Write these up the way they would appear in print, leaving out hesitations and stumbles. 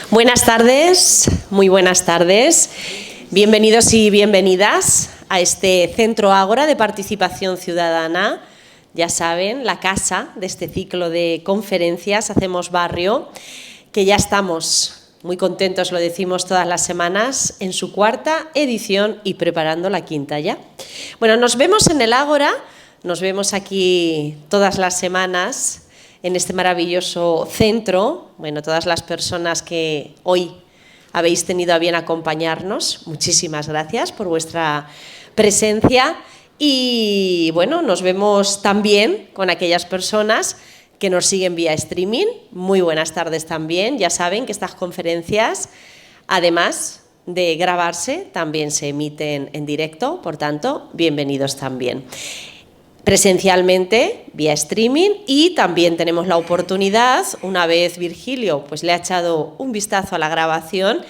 Buenas tardes, muy buenas tardes. Bienvenidos y bienvenidas a este Centro Ágora de Participación Ciudadana. Ya saben, la casa de este ciclo de conferencias Hacemos Barrio, que ya estamos muy contentos, lo decimos todas las semanas, en su cuarta edición y preparando la quinta ya. Bueno, nos vemos en el Ágora, nos vemos aquí todas las semanas en este maravilloso centro. Bueno, todas las personas que hoy habéis tenido a bien acompañarnos, muchísimas gracias por vuestra presencia. Y bueno, nos vemos también con aquellas personas que nos siguen vía streaming. Muy buenas tardes también. Ya saben que estas conferencias, además de grabarse, también se emiten en directo, por tanto, bienvenidos también. Presencialmente, vía streaming, y también tenemos la oportunidad, una vez Virgilio pues le ha echado un vistazo a la grabación,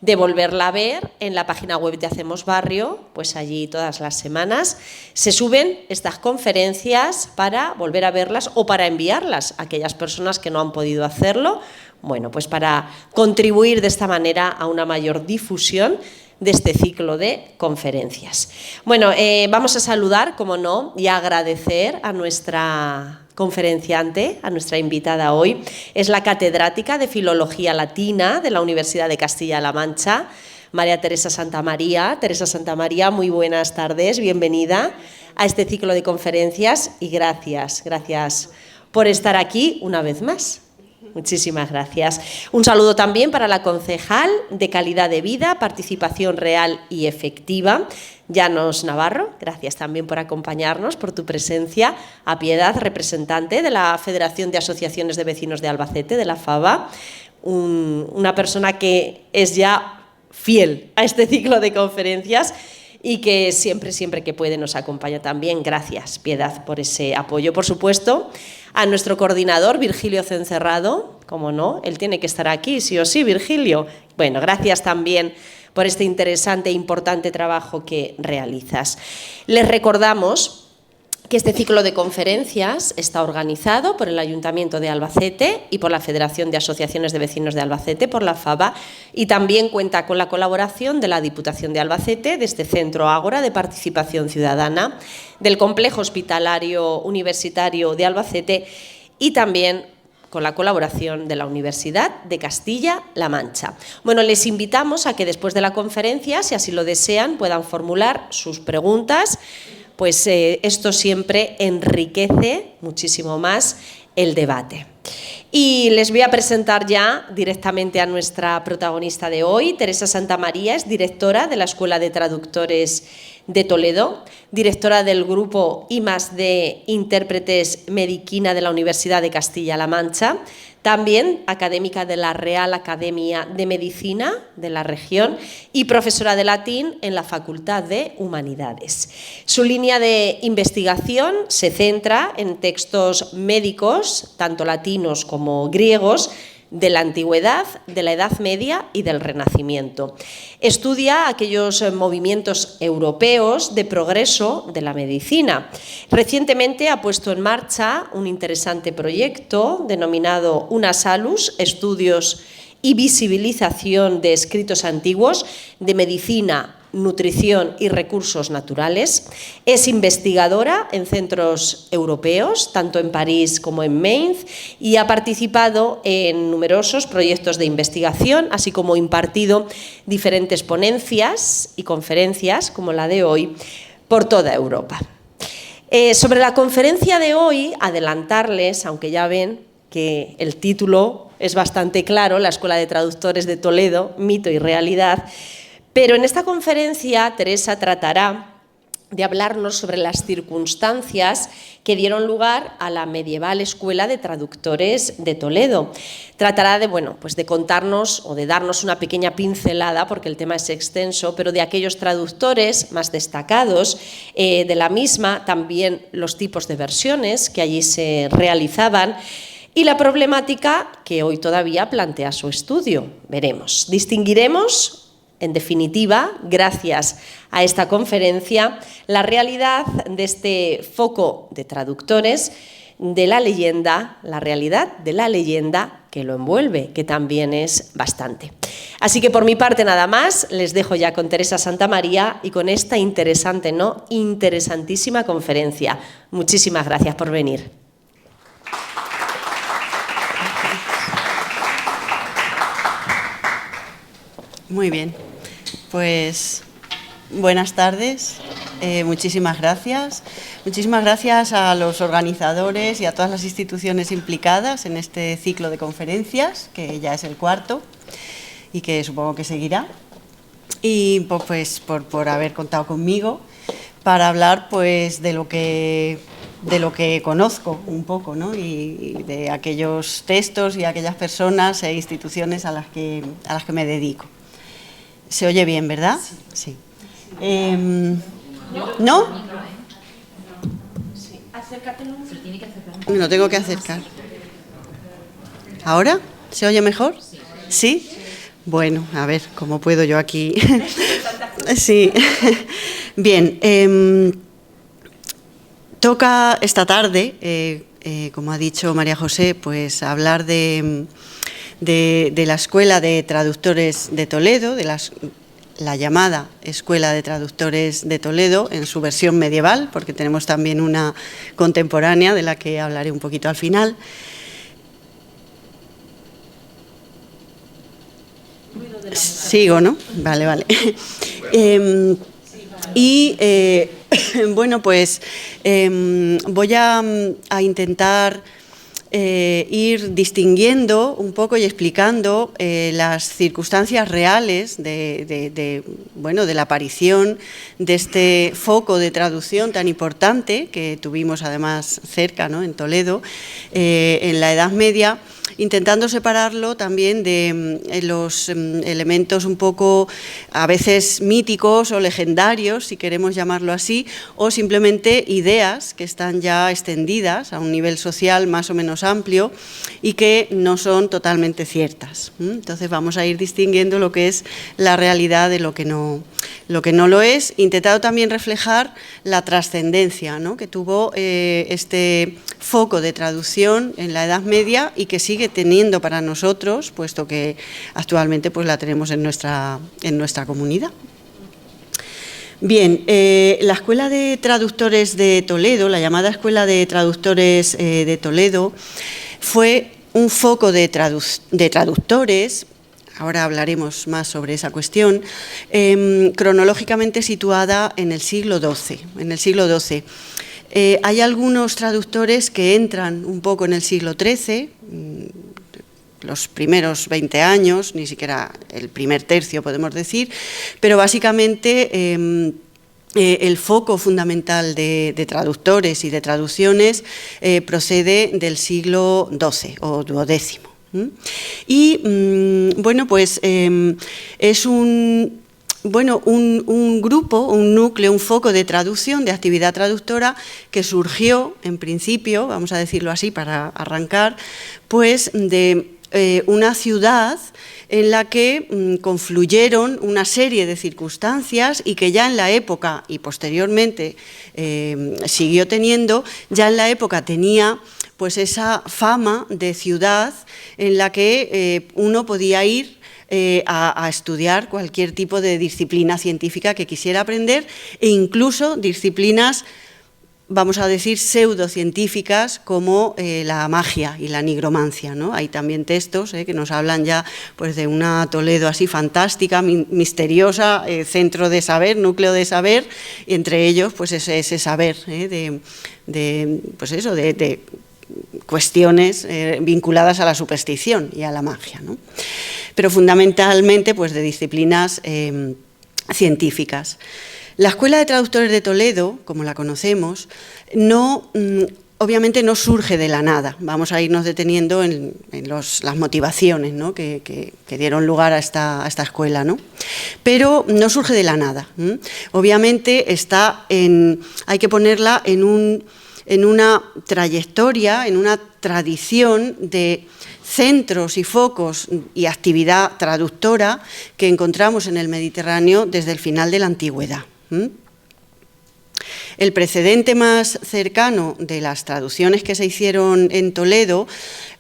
de volverla a ver en la página web de Hacemos Barrio. Pues allí todas las semanas se suben estas conferencias para volver a verlas o para enviarlas a aquellas personas que no han podido hacerlo, bueno, pues para contribuir de esta manera a una mayor difusión de este ciclo de conferencias. Bueno, vamos a saludar, como no, y a agradecer a nuestra conferenciante, a nuestra invitada hoy. Es la catedrática de Filología Latina de la Universidad de Castilla-La Mancha, María Teresa Santamaría. Teresa Santamaría, muy buenas tardes, bienvenida a este ciclo de conferencias y gracias por estar aquí una vez más. Muchísimas gracias. Un saludo también para la concejal de Calidad de Vida, Participación Real y Efectiva, Llanos Navarro. Gracias también por acompañarnos, por tu presencia. A Piedad, representante de la Federación de Asociaciones de Vecinos de Albacete, de la FAVA, una persona que es ya fiel a este ciclo de conferencias y que siempre que puede nos acompaña también. Gracias, Piedad, por ese apoyo. Por supuesto, a nuestro coordinador, Virgilio Cencerrado, como no, él tiene que estar aquí, sí o sí, Virgilio. Bueno, gracias también por este interesante e importante trabajo que realizas. Les recordamos que este ciclo de conferencias está organizado por el Ayuntamiento de Albacete y por la Federación de Asociaciones de Vecinos de Albacete, por la FAVA, y también cuenta con la colaboración de la Diputación de Albacete, de este Centro Ágora de Participación Ciudadana, del Complejo Hospitalario Universitario de Albacete y también con la colaboración de la Universidad de Castilla-La Mancha. Bueno, les invitamos a que después de la conferencia, si así lo desean, puedan formular sus preguntas. Pues esto siempre enriquece muchísimo más el debate. Y les voy a presentar ya directamente a nuestra protagonista de hoy. Teresa Santamaría es directora de la Escuela de Traductores de Toledo, directora del grupo I+D Intérpretes Mediquina de la Universidad de Castilla-La Mancha, también académica de la Real Academia de Medicina de la región y profesora de latín en la Facultad de Humanidades. Su línea de investigación se centra en textos médicos, tanto latinos como griegos, de la antigüedad, de la Edad Media y del Renacimiento. Estudia aquellos movimientos europeos de progreso de la medicina. Recientemente ha puesto en marcha un interesante proyecto denominado Una Salus, estudios y visibilización de escritos antiguos de medicina, nutrición y recursos naturales. Es investigadora en centros europeos, tanto en París como en Mainz, y ha participado en numerosos proyectos de investigación, así como impartido diferentes ponencias y conferencias, como la de hoy, por toda Europa. Sobre la conferencia de hoy, adelantarles, aunque ya ven que el título es bastante claro, la Escuela de Traductores de Toledo, mito y realidad, pero en esta conferencia Teresa tratará de hablarnos sobre las circunstancias que dieron lugar a la medieval Escuela de Traductores de Toledo. Tratará de, pues de contarnos o de darnos una pequeña pincelada, porque el tema es extenso, pero de aquellos traductores más destacados de la misma, también los tipos de versiones que allí se realizaban y la problemática que hoy todavía plantea su estudio. Veremos. Distinguiremos, en definitiva, gracias a esta conferencia, la realidad de este foco de traductores de la leyenda, la realidad de la leyenda que lo envuelve, que también es bastante. Así que por mi parte nada más, les dejo ya con Teresa Santamaría y con esta interesante, ¿no? Interesantísima conferencia. Muchísimas gracias por venir. Muy bien, pues buenas tardes, muchísimas gracias. Muchísimas gracias a los organizadores y a todas las instituciones implicadas en este ciclo de conferencias, que ya es el cuarto y que supongo que seguirá. Y pues por haber contado conmigo para hablar pues de lo que conozco un poco, ¿no? Y de aquellos textos y aquellas personas e instituciones a las que me dedico. ¿Se oye bien, verdad? Sí. ¿No? Sí. Acércatelo. Me lo tengo que acercar. ¿Ahora? ¿Se oye mejor? ¿Sí? Bueno, a ver, ¿cómo puedo yo aquí? Sí. Bien, toca esta tarde, como ha dicho María José, pues hablar de la Escuela de Traductores de Toledo, de la llamada Escuela de Traductores de Toledo en su versión medieval, porque tenemos también una contemporánea de la que hablaré un poquito al final. Sigo, ¿no? Vale. Bueno, pues voy a intentar ir distinguiendo un poco y explicando las circunstancias reales de la aparición de este foco de traducción tan importante que tuvimos además cerca, ¿no?, en Toledo, en la Edad Media, intentando separarlo también de los elementos un poco a veces míticos o legendarios, si queremos llamarlo así, o simplemente ideas que están ya extendidas a un nivel social más o menos amplio y que no son totalmente ciertas. Entonces vamos a ir distinguiendo lo que es la realidad de lo que no lo es, intentado también reflejar la trascendencia, ¿no?, que tuvo este foco de traducción en la Edad Media y que sigue teniendo para nosotros, puesto que actualmente pues la tenemos en nuestra comunidad. Bien, la Escuela de Traductores de Toledo, la llamada Escuela de Traductores de Toledo, fue un foco de traductores. Ahora hablaremos más sobre esa cuestión, cronológicamente situada en el siglo XII. Hay algunos traductores que entran un poco en el siglo XIII, los primeros 20 años, ni siquiera el primer tercio podemos decir, pero básicamente el foco fundamental de traductores y de traducciones procede del siglo XII o duodécimo. Y bueno, pues es un grupo, un núcleo, un foco de traducción, de actividad traductora que surgió, en principio, vamos a decirlo así para arrancar, pues de una ciudad en la que confluyeron una serie de circunstancias y que ya en la época, y posteriormente siguió teniendo, ya en la época tenía pues esa fama de ciudad en la que uno podía ir a estudiar cualquier tipo de disciplina científica que quisiera aprender e incluso disciplinas, vamos a decir, pseudocientíficas como la magia y la nigromancia, ¿no? Hay también textos que nos hablan ya pues, de una Toledo así fantástica, misteriosa, centro de saber, núcleo de saber, y entre ellos pues ese saber de cuestiones vinculadas a la superstición y a la magia, ¿no? Pero fundamentalmente pues, de disciplinas científicas. La Escuela de Traductores de Toledo, como la conocemos, obviamente no surge de la nada. Vamos a irnos deteniendo en las motivaciones, ¿no?, que dieron lugar a esta escuela, ¿no? Pero no surge de la nada. Obviamente hay que ponerla en una trayectoria, en una tradición de centros y focos y actividad traductora que encontramos en el Mediterráneo desde el final de la Antigüedad. El precedente más cercano de las traducciones que se hicieron en Toledo,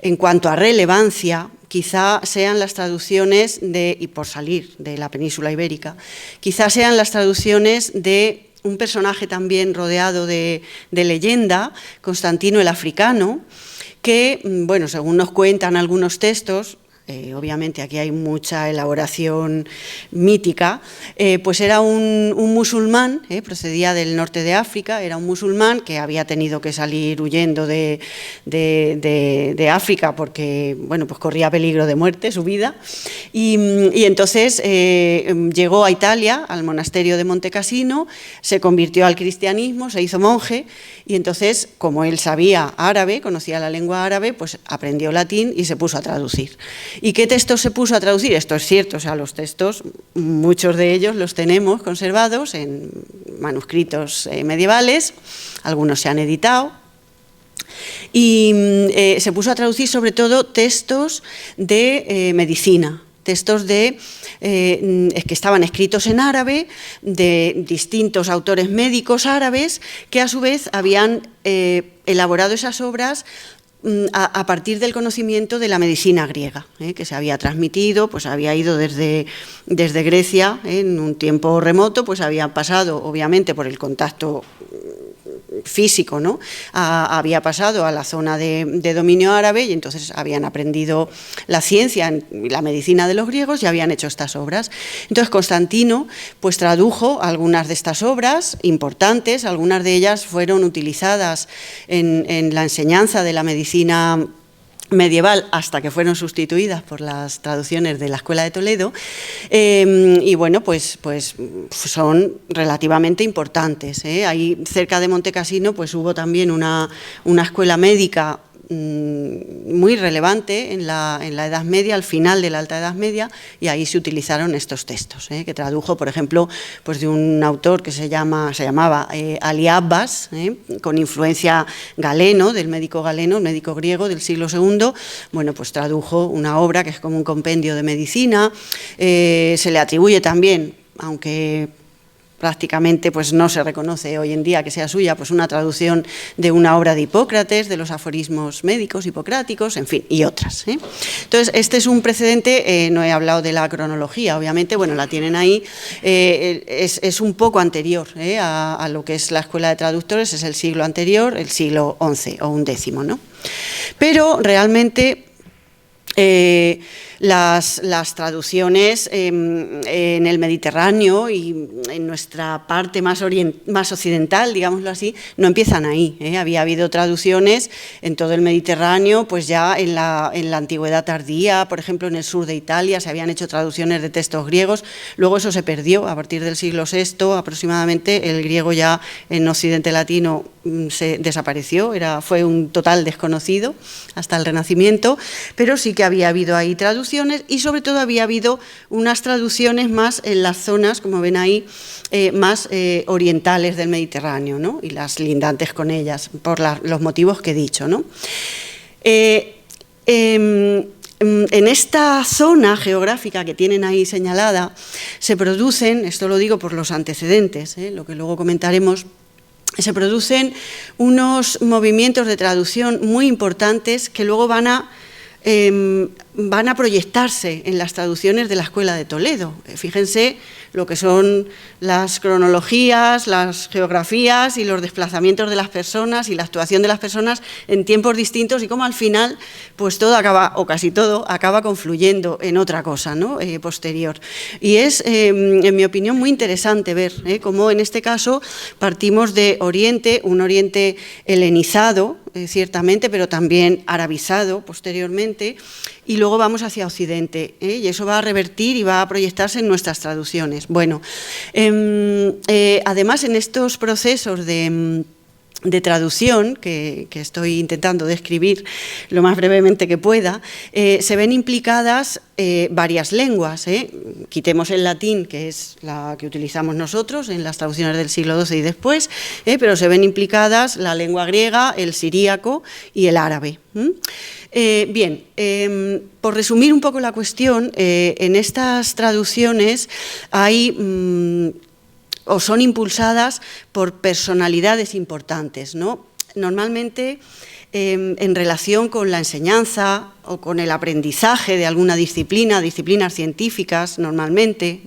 en cuanto a relevancia, quizá sean las traducciones y por salir de la península ibérica, quizá sean las traducciones de un personaje también rodeado de leyenda, Constantino el Africano, que, bueno, según nos cuentan algunos textos, obviamente aquí hay mucha elaboración mítica, pues era un musulmán, procedía del norte de África, era un musulmán que había tenido que salir huyendo de África porque, bueno, pues corría peligro de muerte su vida, y entonces llegó a Italia, al monasterio de Monte Cassino, se convirtió al cristianismo, se hizo monje, y entonces, como él sabía árabe, conocía la lengua árabe, pues aprendió latín y se puso a traducir. ¿Y qué textos se puso a traducir? Esto es cierto, o sea, los textos, muchos de ellos los tenemos conservados en manuscritos medievales, algunos se han editado, y se puso a traducir sobre todo textos de medicina, textos que estaban escritos en árabe, de distintos autores médicos árabes, que a su vez habían elaborado esas obras a partir del conocimiento de la medicina griega, que se había transmitido, pues había ido desde Grecia, en un tiempo remoto, pues había pasado obviamente por el contacto físico, ¿no? Había pasado a la zona de dominio árabe y entonces habían aprendido la ciencia y la medicina de los griegos y habían hecho estas obras. Entonces Constantino pues tradujo algunas de estas obras importantes, algunas de ellas fueron utilizadas en la enseñanza de la medicina medieval hasta que fueron sustituidas por las traducciones de la Escuela de Toledo, y bueno, pues son relativamente importantes. Ahí cerca de Monte Cassino pues hubo también una escuela médica muy relevante en la Edad Media, al final de la Alta Edad Media, y ahí se utilizaron estos textos, que tradujo, por ejemplo, pues de un autor que se llamaba Ali Abbas, con influencia galeno, del médico galeno, un médico griego del siglo II, bueno, pues tradujo una obra que es como un compendio de medicina, se le atribuye también, aunque prácticamente pues no se reconoce hoy en día que sea suya, pues una traducción de una obra de Hipócrates, de los aforismos médicos hipocráticos, en fin, y otras. Entonces, este es un precedente, no he hablado de la cronología, obviamente, bueno, la tienen ahí, es un poco anterior a lo que es la Escuela de Traductores, es el siglo anterior, el siglo XI o XI, ¿no? Pero realmente las traducciones en el Mediterráneo y en nuestra parte más occidental, digámoslo así, no empiezan ahí. Había habido traducciones en todo el Mediterráneo, pues ya en la antigüedad tardía, por ejemplo, en el sur de Italia se habían hecho traducciones de textos griegos, luego eso se perdió a partir del siglo VI aproximadamente, el griego ya en Occidente Latino se desapareció, fue un total desconocido hasta el Renacimiento, pero sí que había habido ahí traducciones y sobre todo había habido unas traducciones más en las zonas, como ven ahí, más orientales del Mediterráneo, ¿no? Y las lindantes con ellas, por los motivos que he dicho, ¿no? En esta zona geográfica que tienen ahí señalada se producen, esto lo digo por los antecedentes, lo que luego comentaremos, se producen unos movimientos de traducción muy importantes que luego van a proyectarse en las traducciones de la Escuela de Toledo. Fíjense lo que son las cronologías, las geografías y los desplazamientos de las personas y la actuación de las personas en tiempos distintos y cómo al final pues todo acaba, o casi todo, acaba confluyendo en otra cosa, ¿no? Posterior. Y es, en mi opinión, muy interesante ver cómo en este caso partimos de Oriente, un Oriente helenizado, ciertamente, pero también arabizado posteriormente, y luego vamos hacia Occidente, y eso va a revertir y va a proyectarse en nuestras traducciones. Bueno, además en estos procesos de traducción, que estoy intentando describir lo más brevemente que pueda, se ven implicadas varias lenguas. Quitemos el latín, que es la que utilizamos nosotros en las traducciones del siglo XII y después, pero se ven implicadas la lengua griega, el siríaco y el árabe. Bien, por resumir un poco la cuestión, en estas traducciones hay o son impulsadas por personalidades importantes, ¿no? Normalmente en relación con la enseñanza o con el aprendizaje de alguna disciplina, disciplinas científicas normalmente,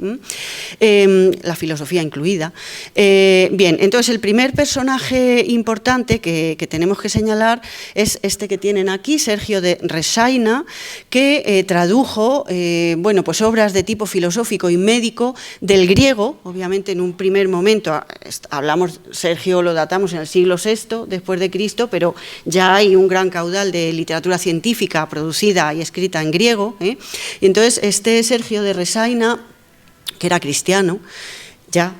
la filosofía incluida. Bien, entonces el primer personaje importante que tenemos que señalar es este que tienen aquí, Sergio de Resaina, que tradujo bueno, pues obras de tipo filosófico y médico del griego. Obviamente en un primer momento hablamos, Sergio lo datamos en el siglo VI después de Cristo, pero ya hay un gran caudal de literatura científica producida y escrita en griego, Y entonces este Sergio de Resaina, que era cristiano, ya,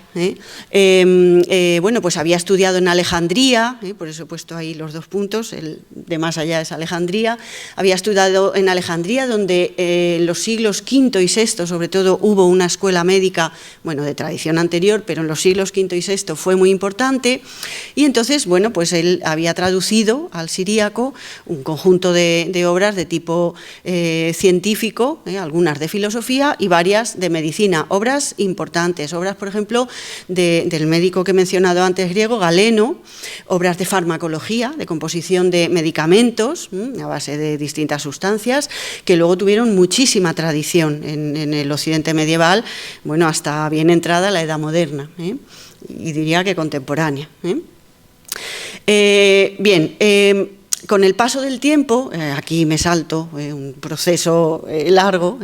bueno, pues había estudiado en Alejandría, por eso he puesto ahí los 2 puntos, el de más allá es Alejandría, había estudiado en Alejandría, donde en los siglos V y VI, sobre todo, hubo una escuela médica, bueno, de tradición anterior, pero en los siglos V y VI fue muy importante, y entonces, bueno, pues él había traducido al siríaco un conjunto de obras de tipo científico, algunas de filosofía y varias de medicina, obras importantes, obras, por ejemplo, del médico que he mencionado antes griego, Galeno, obras de farmacología, de composición de medicamentos a base de distintas sustancias, que luego tuvieron muchísima tradición en el occidente medieval, bueno, hasta bien entrada la Edad Moderna, y diría que contemporánea. Bien, con el paso del tiempo, aquí me salto, un proceso largo,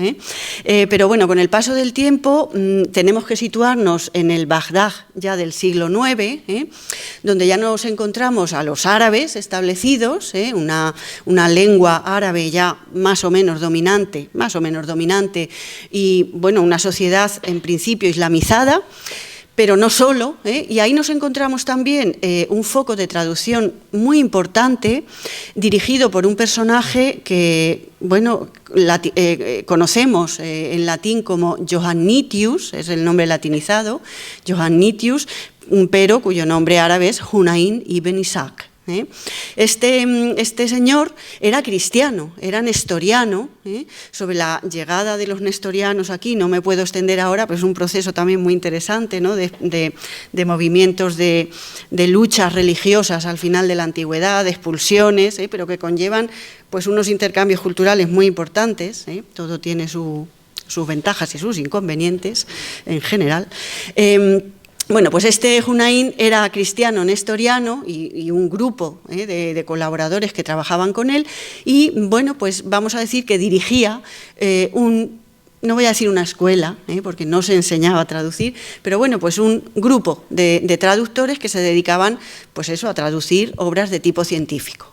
pero bueno, con el paso del tiempo tenemos que situarnos en el Bagdad ya del siglo IX, donde ya nos encontramos a los árabes establecidos, una lengua árabe ya más o menos dominante, y bueno, una sociedad en principio islamizada, pero no solo, y ahí nos encontramos también un foco de traducción muy importante, dirigido por un personaje que, bueno, conocemos en latín como Johannitius, es el nombre latinizado, Johannitius, pero cuyo nombre árabe es Hunayn ibn Ishaq. Este señor era cristiano, era nestoriano. Sobre la llegada de los nestorianos aquí no me puedo extender ahora, pero es un proceso también muy interesante, ¿no? de movimientos de luchas religiosas al final de la antigüedad, de expulsiones, pero que conllevan pues unos intercambios culturales muy importantes. Todo tiene sus ventajas y sus inconvenientes en general. Bueno, pues este Hunayn era cristiano nestoriano y un grupo de colaboradores que trabajaban con él, y bueno, pues vamos a decir que dirigía no voy a decir una escuela, porque no se enseñaba a traducir, pero bueno, pues un grupo de traductores que se dedicaban, pues eso, a traducir obras de tipo científico.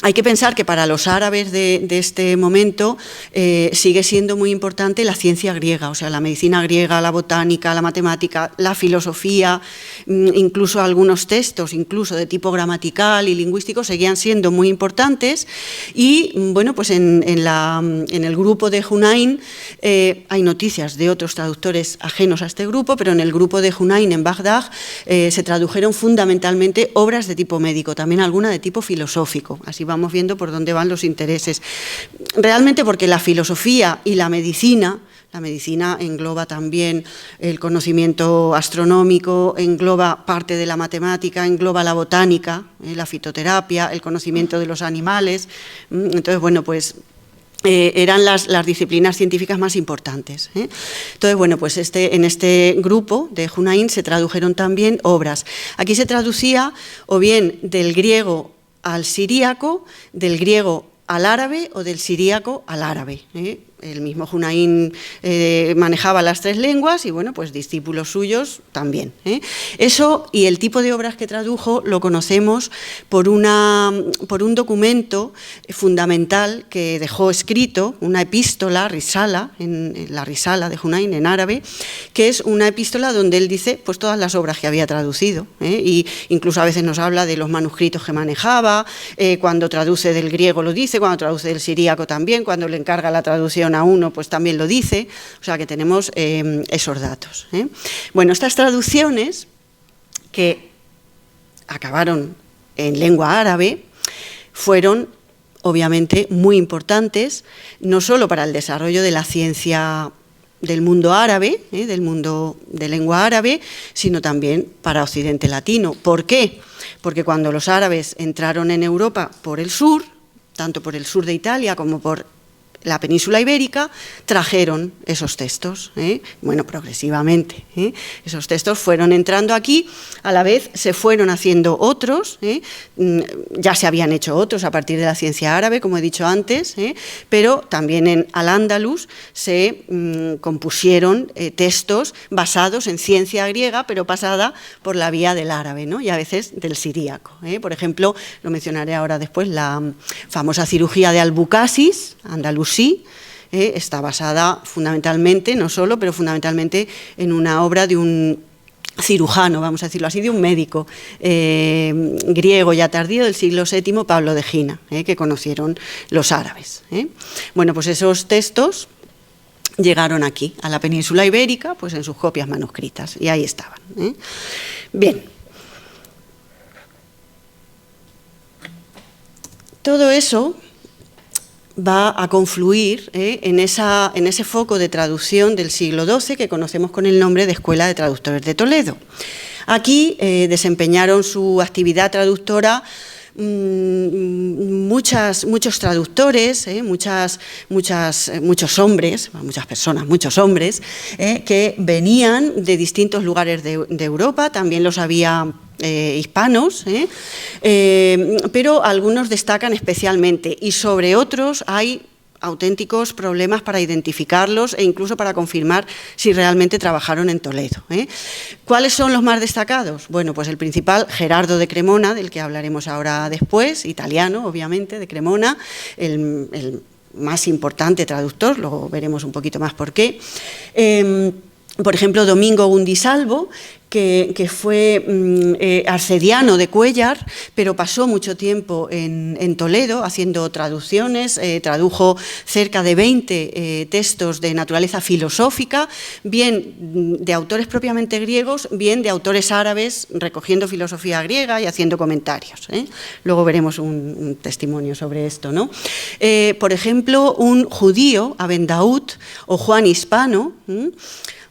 Hay que pensar que para los árabes de este momento sigue siendo muy importante la ciencia griega, o sea, la medicina griega, la botánica, la matemática, la filosofía, incluso algunos textos, incluso de tipo gramatical y lingüístico, seguían siendo muy importantes. Y bueno, pues en el grupo de Hunayn hay noticias de otros traductores ajenos a este grupo, pero en el grupo de Hunayn en Bagdad se tradujeron fundamentalmente obras de tipo médico, también alguna de tipo filosófico. Así vamos viendo por dónde van los intereses. Realmente porque la filosofía y la medicina engloba también el conocimiento astronómico, engloba parte de la matemática, engloba la botánica, la fitoterapia, el conocimiento de los animales. Entonces, bueno, pues eran las disciplinas científicas más importantes. Entonces, bueno, pues en este grupo de Hunayn se tradujeron también obras. Aquí se traducía o bien del griego al siríaco, del griego al árabe o del siríaco al árabe. El mismo Hunayn manejaba las 3 lenguas y, bueno, pues discípulos suyos también. Eso y el tipo de obras que tradujo lo conocemos por un documento fundamental que dejó escrito, una epístola, risala, en la risala de Hunayn en árabe, que es una epístola donde él dice pues todas las obras que había traducido, y incluso a veces nos habla de los manuscritos que manejaba, cuando traduce del griego lo dice, cuando traduce del siríaco también, cuando le encarga la traducción a uno, pues también lo dice, o sea que tenemos esos datos. Bueno, estas traducciones que acabaron en lengua árabe fueron obviamente muy importantes, no solo para el desarrollo de la ciencia del mundo árabe, del mundo de lengua árabe, sino también para Occidente latino. ¿Por qué? Porque cuando los árabes entraron en Europa por el sur, tanto por el sur de Italia como por la península ibérica, trajeron esos textos, bueno, progresivamente. Esos textos fueron entrando aquí, a la vez se fueron haciendo otros, ya se habían hecho otros a partir de la ciencia árabe, como he dicho antes, pero también en Al-Ándalus se compusieron textos basados en ciencia griega, pero pasada por la vía del árabe, ¿no? Y a veces del siríaco. Por ejemplo, lo mencionaré ahora después, la famosa cirugía de Albucasis, andalusí, está basada fundamentalmente, no solo, pero fundamentalmente en una obra de un cirujano, vamos a decirlo así, de un médico griego ya tardío del siglo VII, Pablo de Gina, que conocieron los árabes. Bueno, pues esos textos llegaron aquí, a la península ibérica, pues en sus copias manuscritas, y ahí estaban. Bien. Todo eso va a confluir en ese foco de traducción del siglo XII que conocemos con el nombre de Escuela de Traductores de Toledo. Aquí desempeñaron su actividad traductora muchos traductores, muchos hombres, muchas personas, muchos hombres, que venían de distintos lugares de Europa, también los había hispanos, pero algunos destacan especialmente y sobre otros hay auténticos problemas para identificarlos e incluso para confirmar si realmente trabajaron en Toledo. ¿Cuáles son los más destacados? Bueno, pues el principal, Gerardo de Cremona, del que hablaremos ahora después, italiano, obviamente, de Cremona, el más importante traductor, luego veremos un poquito más por qué. Por ejemplo, Domingo Gundisalvo, que fue arcediano de Cuéllar, pero pasó mucho tiempo en Toledo haciendo traducciones, tradujo cerca de 20 textos de naturaleza filosófica, bien de autores propiamente griegos, bien de autores árabes recogiendo filosofía griega y haciendo comentarios. Luego veremos un testimonio sobre esto, ¿no? Por ejemplo, un judío, Abendaud, o Juan Hispano,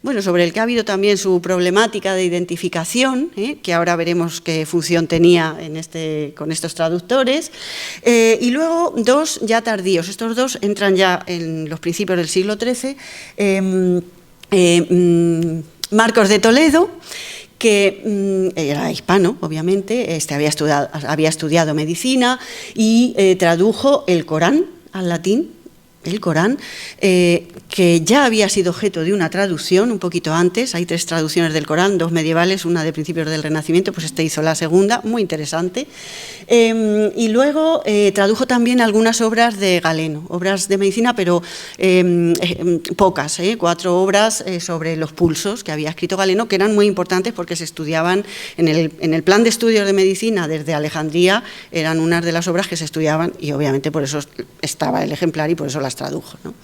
bueno, sobre el que ha habido también su problemática de identificación, que ahora veremos qué función tenía con estos traductores, y luego dos ya tardíos, estos dos entran ya en los principios del siglo XIII, Marcos de Toledo, que era hispano, obviamente, había estudiado medicina y tradujo el Corán al latín, el Corán, que ya había sido objeto de una traducción un poquito antes. Hay 3 traducciones del Corán, 2 medievales, una de principios del Renacimiento, pues este hizo la segunda, muy interesante. Y luego tradujo también algunas obras de Galeno, obras de medicina, pero pocas, 4 obras sobre los pulsos que había escrito Galeno, que eran muy importantes porque se estudiaban en el plan de estudios de medicina desde Alejandría, eran unas de las obras que se estudiaban y obviamente por eso estaba el ejemplar y por eso las tradujo, ¿no?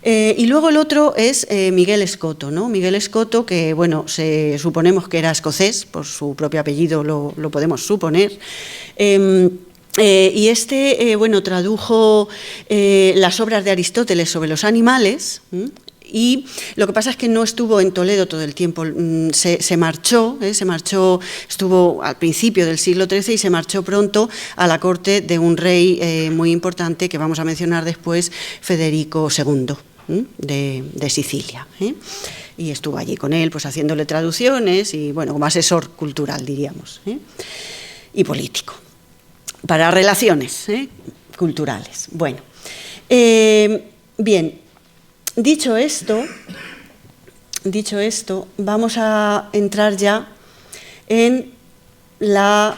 Y luego el otro es Miguel Escoto, ¿no? Miguel Escoto, que bueno, suponemos que era escocés, por su propio apellido lo podemos suponer. Y bueno, tradujo las obras de Aristóteles sobre los animales. Y lo que pasa es que no estuvo en Toledo todo el tiempo, se marchó, estuvo al principio del siglo XIII y se marchó pronto a la corte de un rey muy importante que vamos a mencionar después, Federico II, de Sicilia. Y estuvo allí con él, pues haciéndole traducciones y, bueno, como asesor cultural, diríamos, y político, para relaciones culturales. Bueno, bien. Dicho esto, vamos a entrar ya en la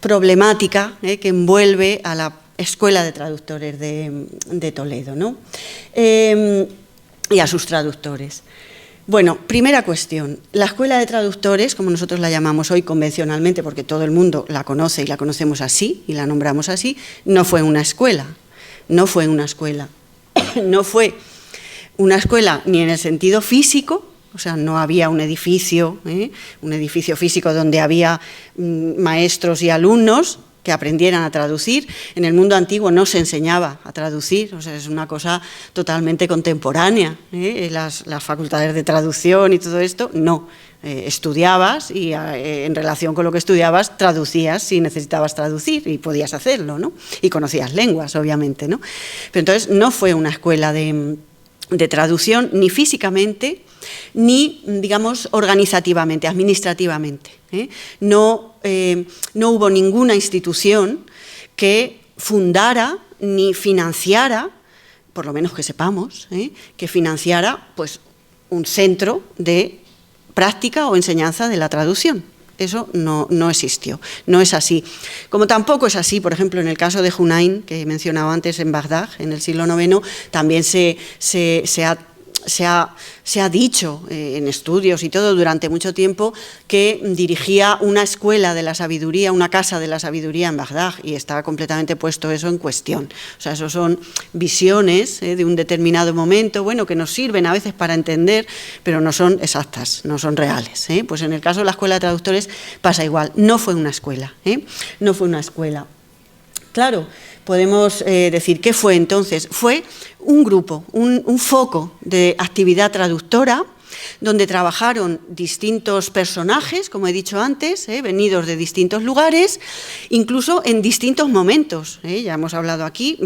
problemática que envuelve a la Escuela de Traductores de Toledo, ¿no? Y a sus traductores. Bueno, primera cuestión, la Escuela de Traductores, como nosotros la llamamos hoy convencionalmente, porque todo el mundo la conoce y la conocemos así y la nombramos así, no fue una escuela, no fue una escuela ni en el sentido físico, o sea, no había un edificio físico donde había maestros y alumnos, que aprendieran a traducir. En el mundo antiguo no se enseñaba a traducir, o sea, es una cosa totalmente contemporánea, las facultades de traducción y todo esto, no. Estudiabas y en relación con lo que estudiabas traducías si necesitabas traducir y podías hacerlo, ¿no? Y conocías lenguas, obviamente, ¿no? Pero entonces no fue una escuela de traducción ni físicamente ni, digamos, organizativamente, administrativamente. No hubo ninguna institución que fundara ni financiara, por lo menos que sepamos, que financiara pues, un centro de práctica o enseñanza de la traducción. Eso no existió, no es así. Como tampoco es así, por ejemplo, en el caso de Hunayn, que he mencionado antes en Bagdad, en el siglo IX, también se ha dicho en estudios y todo durante mucho tiempo que dirigía una escuela de la sabiduría, una casa de la sabiduría en Bagdad, y está completamente puesto eso en cuestión. O sea, eso son visiones de un determinado momento, bueno, que nos sirven a veces para entender, pero no son exactas, no son reales. Pues en el caso de la escuela de traductores pasa igual, no fue una escuela, no fue una escuela. Claro, podemos decir, ¿qué fue entonces? Fue un grupo, un foco de actividad traductora donde trabajaron distintos personajes, como he dicho antes, venidos de distintos lugares, incluso en distintos momentos. Ya hemos hablado aquí,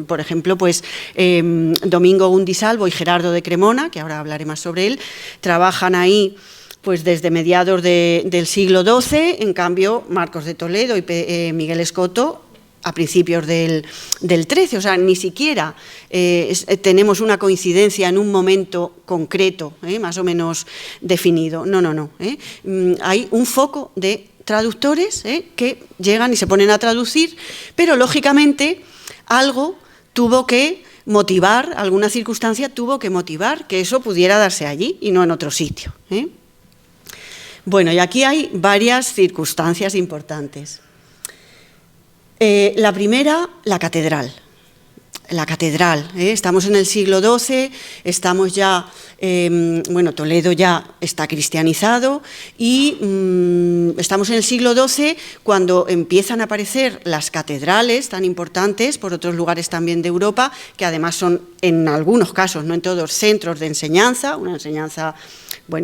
por ejemplo, pues Domingo Gundisalvo y Gerardo de Cremona, que ahora hablaré más sobre él, trabajan ahí pues desde mediados del siglo XII, en cambio Marcos de Toledo y Miguel Escoto a principios del XIII, o sea, ni siquiera tenemos una coincidencia en un momento concreto, más o menos definido. No. Hay un foco de traductores que llegan y se ponen a traducir, pero lógicamente algo tuvo que motivar, alguna circunstancia tuvo que motivar que eso pudiera darse allí y no en otro sitio. Bueno, y aquí hay varias circunstancias importantes. La primera, la catedral. La catedral, estamos en el siglo XII, estamos ya, Toledo ya está cristianizado y estamos en el siglo XII cuando empiezan a aparecer las catedrales tan importantes por otros lugares también de Europa, que además son en algunos casos, no en todos, centros de enseñanza, una enseñanza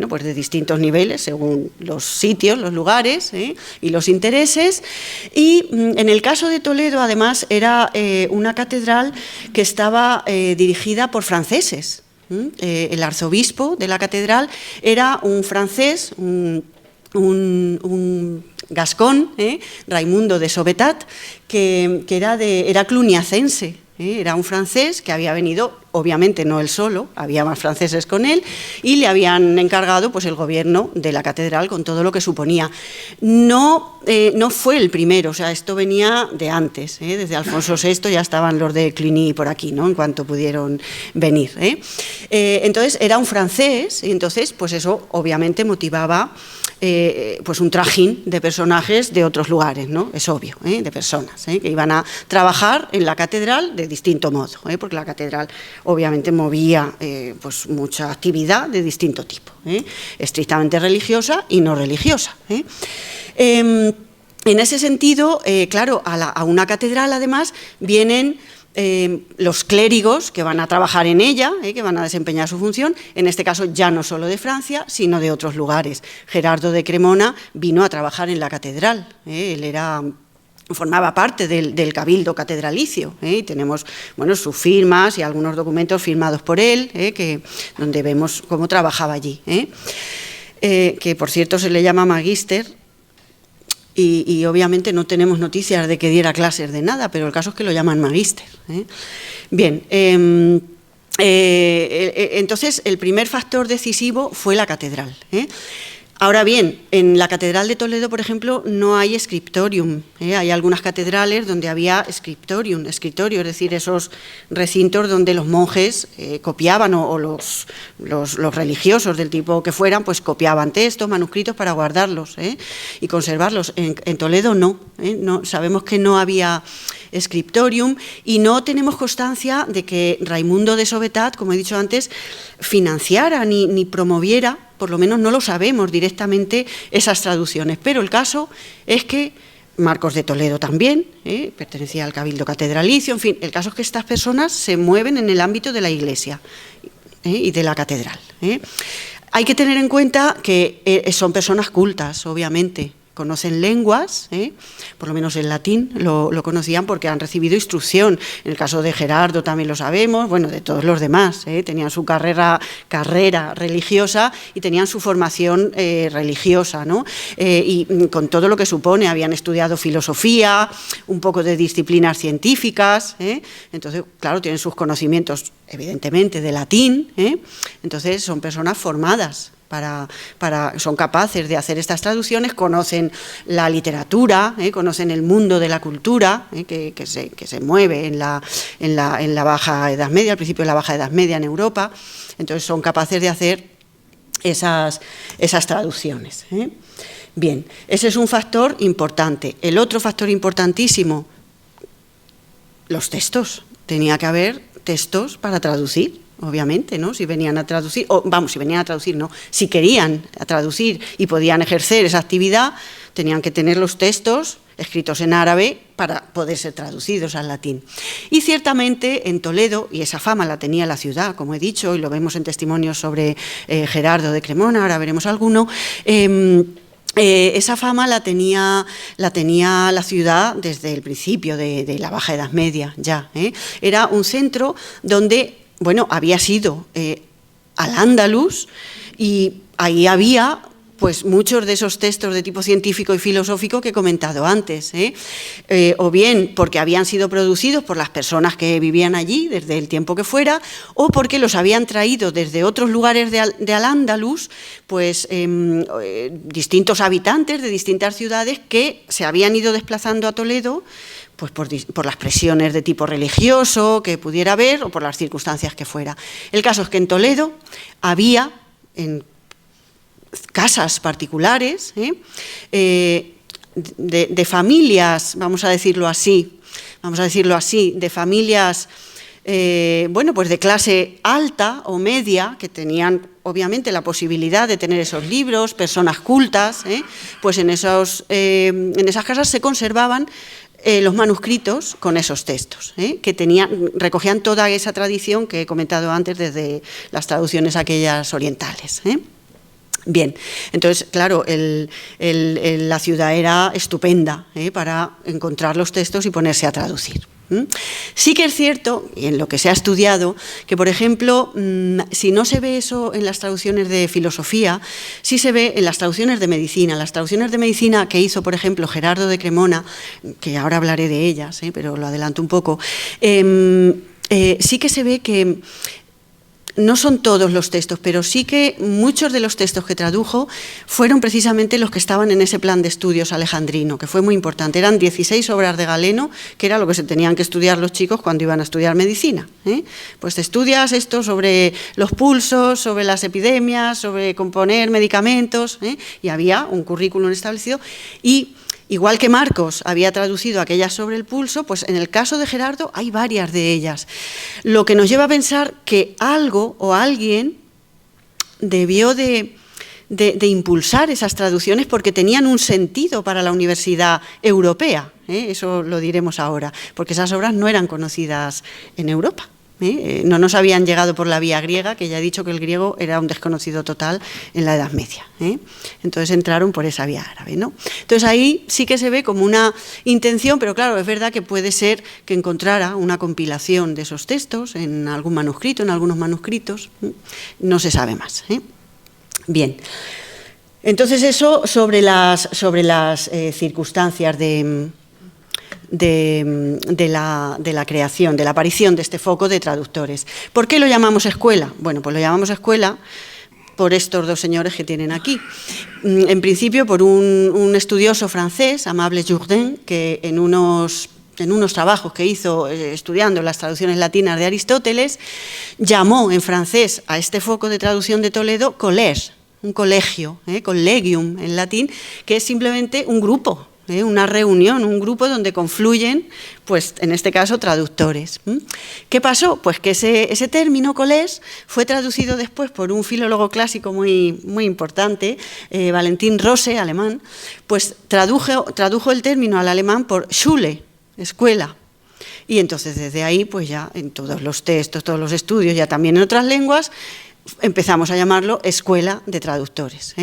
pues de distintos niveles, según los sitios, los lugares y los intereses. Y en el caso de Toledo, además, era una catedral que estaba dirigida por franceses. El arzobispo de la catedral era un francés, un gascón, Raimundo de Sobetat, que era cluniacense. Era un francés que había venido, obviamente no él solo, había más franceses con él, y le habían encargado pues, el gobierno de la catedral con todo lo que suponía. No fue el primero, o sea, esto venía de antes, desde Alfonso VI ya estaban los de Cluny por aquí, ¿no? En cuanto pudieron venir. Entonces era un francés, y entonces pues eso obviamente motivaba pues un trajín de personajes de otros lugares, ¿no? Es obvio, de personas que iban a trabajar en la catedral de distinto modo, porque la catedral obviamente movía pues mucha actividad de distinto tipo, estrictamente religiosa y no religiosa. En ese sentido, claro, a una catedral además vienen los clérigos que van a trabajar en ella, que van a desempeñar su función, en este caso ya no solo de Francia, sino de otros lugares. Gerardo de Cremona vino a trabajar en la catedral, él formaba parte del cabildo catedralicio, y tenemos sus firmas y algunos documentos firmados por él, donde vemos cómo trabajaba allí, que por cierto se le llama magíster. Y obviamente no tenemos noticias de que diera clases de nada, pero el caso es que lo llaman magíster. Bien, entonces el primer factor decisivo fue la catedral. Ahora bien, en la Catedral de Toledo, por ejemplo, no hay scriptorium. Hay algunas catedrales donde había scriptorium, escritorio, es decir, esos recintos donde los monjes copiaban o los religiosos del tipo que fueran, pues copiaban textos, manuscritos para guardarlos y conservarlos. En Toledo no, sabemos que no había scriptorium y no tenemos constancia de que Raimundo de Sobetat, como he dicho antes, financiara ni promoviera, por lo menos no lo sabemos directamente, esas traducciones, pero el caso es que Marcos de Toledo también, pertenecía al Cabildo Catedralicio, en fin, el caso es que estas personas se mueven en el ámbito de la Iglesia y de la catedral. Hay que tener en cuenta que son personas cultas, obviamente, conocen lenguas, por lo menos el latín lo conocían porque han recibido instrucción. En el caso de Gerardo también lo sabemos, bueno, de todos los demás, tenían su carrera religiosa y tenían su formación religiosa, ¿no? Y con todo lo que supone, habían estudiado filosofía, un poco de disciplinas científicas, entonces, claro, tienen sus conocimientos, evidentemente, de latín, entonces son personas formadas. Son capaces de hacer estas traducciones, conocen la literatura, conocen el mundo de la cultura, que se mueve en la Baja Edad Media, al principio de la Baja Edad Media en Europa, entonces son capaces de hacer esas traducciones. Bien, ese es un factor importante. El otro factor importantísimo, los textos. Tenía que haber textos para traducir. Obviamente, ¿no? Si venían a traducir, no, si querían traducir y podían ejercer esa actividad, tenían que tener los textos escritos en árabe para poder ser traducidos al latín. Y ciertamente en Toledo, y esa fama la tenía la ciudad, como he dicho, y lo vemos en testimonios sobre Gerardo de Cremona, ahora veremos alguno, esa fama la tenía la ciudad desde el principio de la Baja Edad Media ya. Era un centro donde, bueno, había sido Al-Ándalus y ahí había pues muchos de esos textos de tipo científico y filosófico que he comentado antes, o bien porque habían sido producidos por las personas que vivían allí desde el tiempo que fuera, o porque los habían traído desde otros lugares de Al-Ándalus, pues distintos habitantes de distintas ciudades que se habían ido desplazando a Toledo, pues por las presiones de tipo religioso que pudiera haber o por las circunstancias que fuera. El caso es que en Toledo había, en casas particulares, de familias, vamos a decirlo así, de familias, bueno, pues de clase alta o media, que tenían obviamente la posibilidad de tener esos libros, personas cultas, pues en esas casas se conservaban los manuscritos con esos textos, que recogían toda esa tradición que he comentado antes desde las traducciones aquellas orientales. Bien, entonces, claro, la ciudad era estupenda para encontrar los textos y ponerse a traducir. Sí que es cierto, y en lo que se ha estudiado, que por ejemplo, si no se ve eso en las traducciones de filosofía, sí se ve en las traducciones de medicina. Las traducciones de medicina que hizo, por ejemplo, Gerardo de Cremona, que ahora hablaré de ellas, pero lo adelanto un poco, sí que se ve que no son todos los textos, pero sí que muchos de los textos que tradujo fueron precisamente los que estaban en ese plan de estudios alejandrino, que fue muy importante. Eran 16 obras de Galeno, que era lo que se tenían que estudiar los chicos cuando iban a estudiar medicina. Pues te estudias esto sobre los pulsos, sobre las epidemias, sobre componer medicamentos, y había un currículum establecido. Y igual que Marcos había traducido aquellas sobre el pulso, pues en el caso de Gerardo hay varias de ellas. Lo que nos lleva a pensar que algo o alguien debió de impulsar esas traducciones porque tenían un sentido para la universidad europea. Eso lo diremos ahora, porque esas obras no eran conocidas en Europa. No nos habían llegado por la vía griega, que ya he dicho que el griego era un desconocido total en la Edad Media. Entonces entraron por esa vía árabe, ¿no? Entonces ahí sí que se ve como una intención, pero claro, es verdad que puede ser que encontrara una compilación de esos textos en algún manuscrito, en algunos manuscritos, no se sabe más. Bien, entonces eso sobre las circunstancias de la creación, de la aparición de este foco de traductores. ¿Por qué lo llamamos escuela? Bueno, pues lo llamamos escuela por estos dos señores que tienen aquí. En principio, por un estudioso francés, Amable Jourdain, que en unos trabajos que hizo estudiando las traducciones latinas de Aristóteles, llamó en francés a este foco de traducción de Toledo collège, un colegio, collegium en latín, que es simplemente un grupo. una reunión, un grupo donde confluyen, pues en este caso, traductores. ¿Qué pasó? Pues que ese término collège fue traducido después por un filólogo clásico muy importante, Valentin Rosse, alemán, pues tradujo el término al alemán por Schule, escuela. Y entonces desde ahí, pues ya en todos los textos, todos los estudios, ya también en otras lenguas, empezamos a llamarlo escuela de traductores,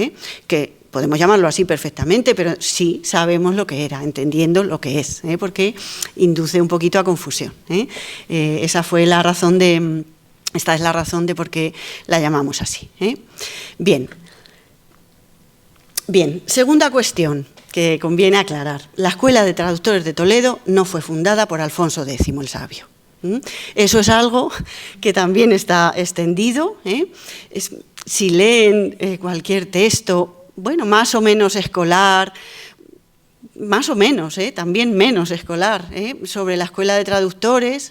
que podemos llamarlo así perfectamente, pero sí sabemos lo que era, entendiendo lo que es, porque induce un poquito a confusión. Esta es la razón de por qué la llamamos así. Bien, segunda cuestión que conviene aclarar. La Escuela de Traductores de Toledo no fue fundada por Alfonso X el Sabio. Eso es algo que también está extendido. Si leen cualquier texto, bueno, más o menos escolar, más o menos, también menos escolar, sobre la Escuela de Traductores,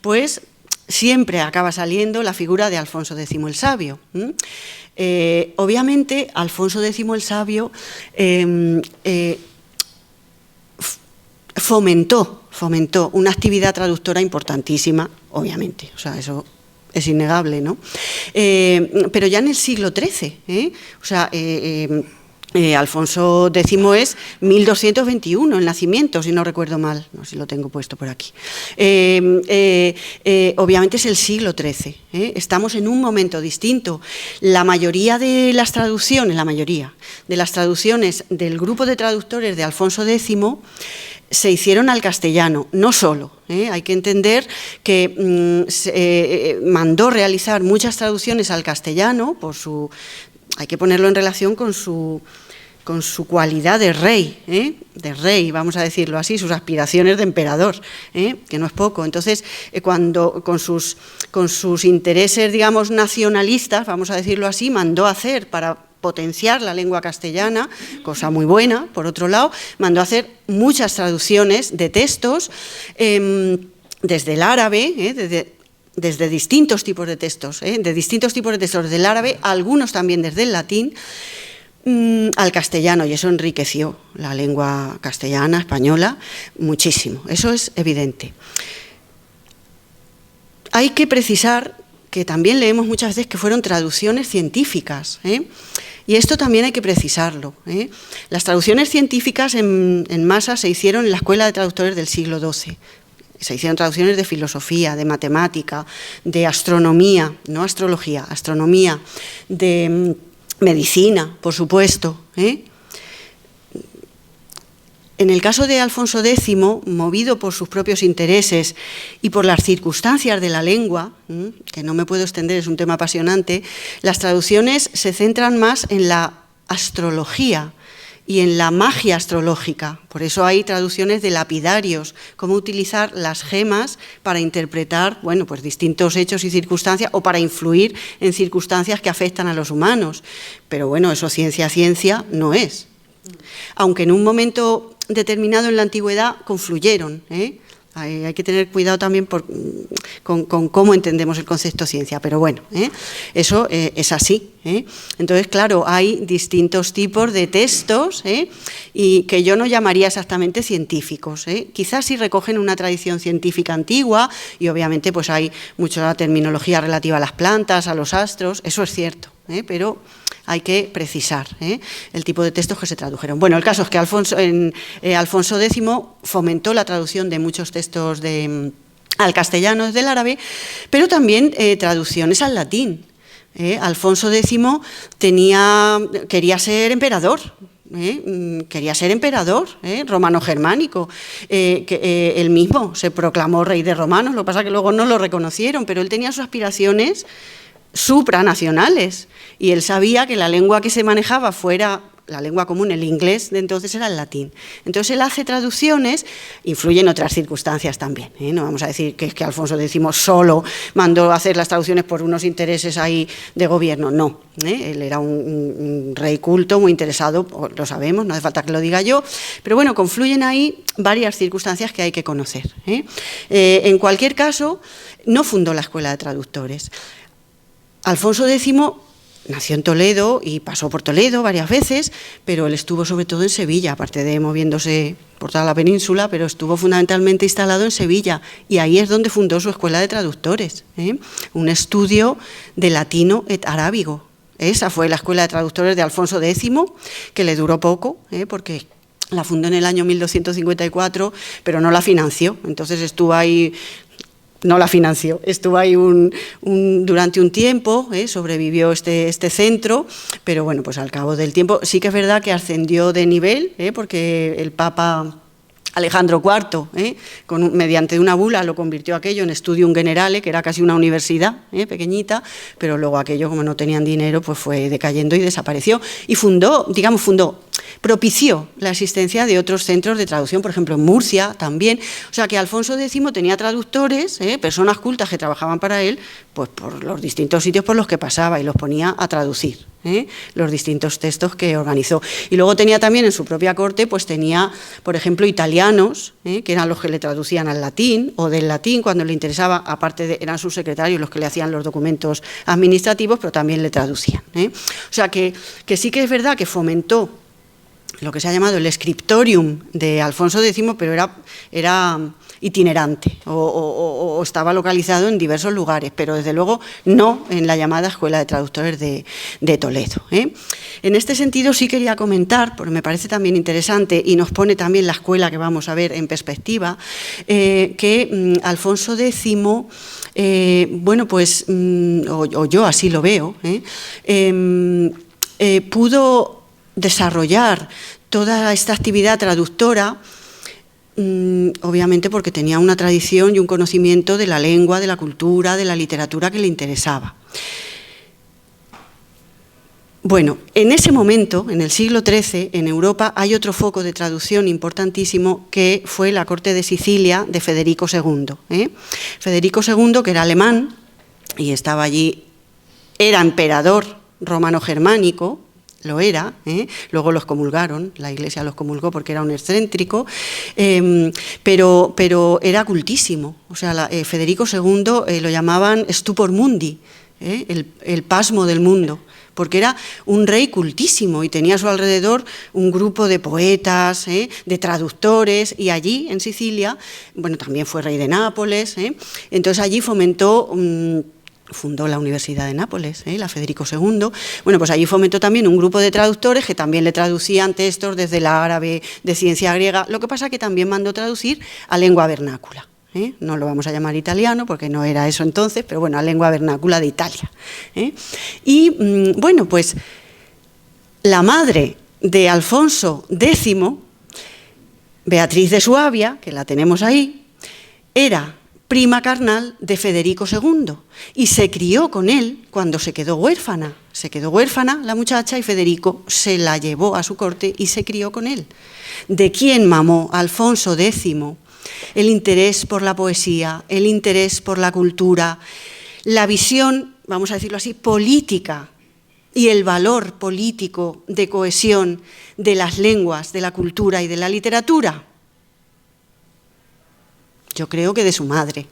pues siempre acaba saliendo la figura de Alfonso X el Sabio. Obviamente, Alfonso X el Sabio fomentó una actividad traductora importantísima, obviamente, o sea, eso es innegable, ¿no? Pero ya en el siglo XIII, Alfonso X es 1221 el nacimiento, si no recuerdo mal, no sé si lo tengo puesto por aquí. Obviamente es el siglo XIII, estamos en un momento distinto. La mayoría de las traducciones del grupo de traductores de Alfonso X se hicieron al castellano, no solo. Hay que entender que mandó realizar muchas traducciones al castellano, hay que ponerlo en relación con su cualidad de rey, vamos a decirlo así, sus aspiraciones de emperador, que no es poco. Entonces, cuando con sus intereses, digamos, nacionalistas, vamos a decirlo así, mandó hacer para potenciar la lengua castellana, cosa muy buena, por otro lado, mandó hacer muchas traducciones de textos desde el árabe, desde distintos tipos de textos, del árabe, algunos también desde el latín, al castellano, y eso enriqueció la lengua castellana, española, muchísimo, eso es evidente. Hay que precisar que también leemos muchas veces que fueron traducciones científicas, y esto también hay que precisarlo. Las traducciones científicas en masa se hicieron en la Escuela de Traductores del siglo XII. Se hicieron traducciones de filosofía, de matemática, de astronomía, no astrología, astronomía, de medicina, por supuesto. En el caso de Alfonso X, movido por sus propios intereses y por las circunstancias de la lengua, que no me puedo extender, es un tema apasionante, las traducciones se centran más en la astrología y en la magia astrológica. Por eso hay traducciones de lapidarios, cómo utilizar las gemas para interpretar, bueno, pues distintos hechos y circunstancias, o para influir en circunstancias que afectan a los humanos. Pero bueno, eso ciencia no es. Aunque en un momento determinado en la antigüedad confluyeron, hay que tener cuidado también con cómo entendemos el concepto ciencia, pero bueno, eso es así. Entonces, claro, hay distintos tipos de textos y que yo no llamaría exactamente científicos. Quizás sí recogen una tradición científica antigua y obviamente pues hay mucha terminología relativa a las plantas, a los astros, eso es cierto, pero hay que precisar el tipo de textos que se tradujeron. Bueno, el caso es que Alfonso X fomentó la traducción de muchos textos al castellano desde el árabe, pero también traducciones al latín. Alfonso X quería ser emperador. Romano-germánico, él mismo se proclamó rey de romanos, lo que pasa es que luego no lo reconocieron, pero él tenía sus aspiraciones supranacionales y él sabía que la lengua que se manejaba fuera la lengua común, el inglés de entonces era el latín. Entonces él hace traducciones, influyen otras circunstancias también, no vamos a decir que es que Alfonso X solo mandó hacer las traducciones por unos intereses ahí de gobierno, no, él era un rey culto, muy interesado, lo sabemos, no hace falta que lo diga yo, pero bueno, confluyen ahí varias circunstancias que hay que conocer. En cualquier caso, no fundó la Escuela de Traductores. Alfonso X nació en Toledo y pasó por Toledo varias veces, pero él estuvo sobre todo en Sevilla, aparte de moviéndose por toda la península, pero estuvo fundamentalmente instalado en Sevilla, y ahí es donde fundó su escuela de traductores, un estudio de latino et arábigo. Esa fue la escuela de traductores de Alfonso X, que le duró poco, porque la fundó en el año 1254, pero no la financió, entonces estuvo ahí. No la financió, estuvo ahí durante un tiempo, sobrevivió este centro, pero bueno, pues al cabo del tiempo sí que es verdad que ascendió de nivel, porque el Papa Alejandro IV, mediante una bula, lo convirtió aquello en Studium Generale, que era casi una universidad pequeñita, pero luego aquello, como no tenían dinero, pues fue decayendo y desapareció. Y propició la existencia de otros centros de traducción, por ejemplo en Murcia también. O sea que Alfonso X tenía traductores, personas cultas que trabajaban para él, pues por los distintos sitios por los que pasaba, y los ponía a traducir los distintos textos que organizó. Y luego tenía también en su propia corte, pues tenía, por ejemplo, italianos, que eran los que le traducían al latín, o del latín cuando le interesaba, aparte eran sus secretarios los que le hacían los documentos administrativos, pero también le traducían. O sea que sí que es verdad que fomentó lo que se ha llamado el scriptorium de Alfonso X, pero era itinerante o estaba localizado en diversos lugares, pero desde luego no en la llamada Escuela de Traductores de Toledo. En este sentido sí quería comentar, porque me parece también interesante y nos pone también la escuela que vamos a ver en perspectiva, que Alfonso X, bueno, pues, o yo así lo veo, pudo desarrollar toda esta actividad traductora, obviamente porque tenía una tradición y un conocimiento de la lengua, de la cultura, de la literatura que le interesaba. Bueno, en ese momento, en el siglo XIII, en Europa hay otro foco de traducción importantísimo, que fue la corte de Sicilia de Federico II. Federico II, que era alemán y estaba allí, era emperador romano-germánico, lo era, luego los comulgaron, la Iglesia los comulgó porque era un excéntrico, pero era cultísimo. O sea, Federico II lo llamaban stupor mundi, el pasmo del mundo, porque era un rey cultísimo y tenía a su alrededor un grupo de poetas, de traductores, y allí en Sicilia, bueno, también fue rey de Nápoles, entonces allí fundó la Universidad de Nápoles, la Federico II. Bueno, pues allí fomentó también un grupo de traductores que también le traducían textos desde el árabe, de ciencia griega. Lo que pasa es que también mandó traducir a lengua vernácula. No lo vamos a llamar italiano porque no era eso entonces, pero bueno, a lengua vernácula de Italia. Y bueno, pues la madre de Alfonso X, Beatriz de Suabia, que la tenemos ahí, era prima carnal de Federico II, y se crió con él cuando se quedó huérfana. Se quedó huérfana la muchacha y Federico se la llevó a su corte y se crió con él. ¿De quién mamó Alfonso X el interés por la poesía, el interés por la cultura, la visión, vamos a decirlo así, política, y el valor político de cohesión de las lenguas, de la cultura y de la literatura? Yo creo que de su madre.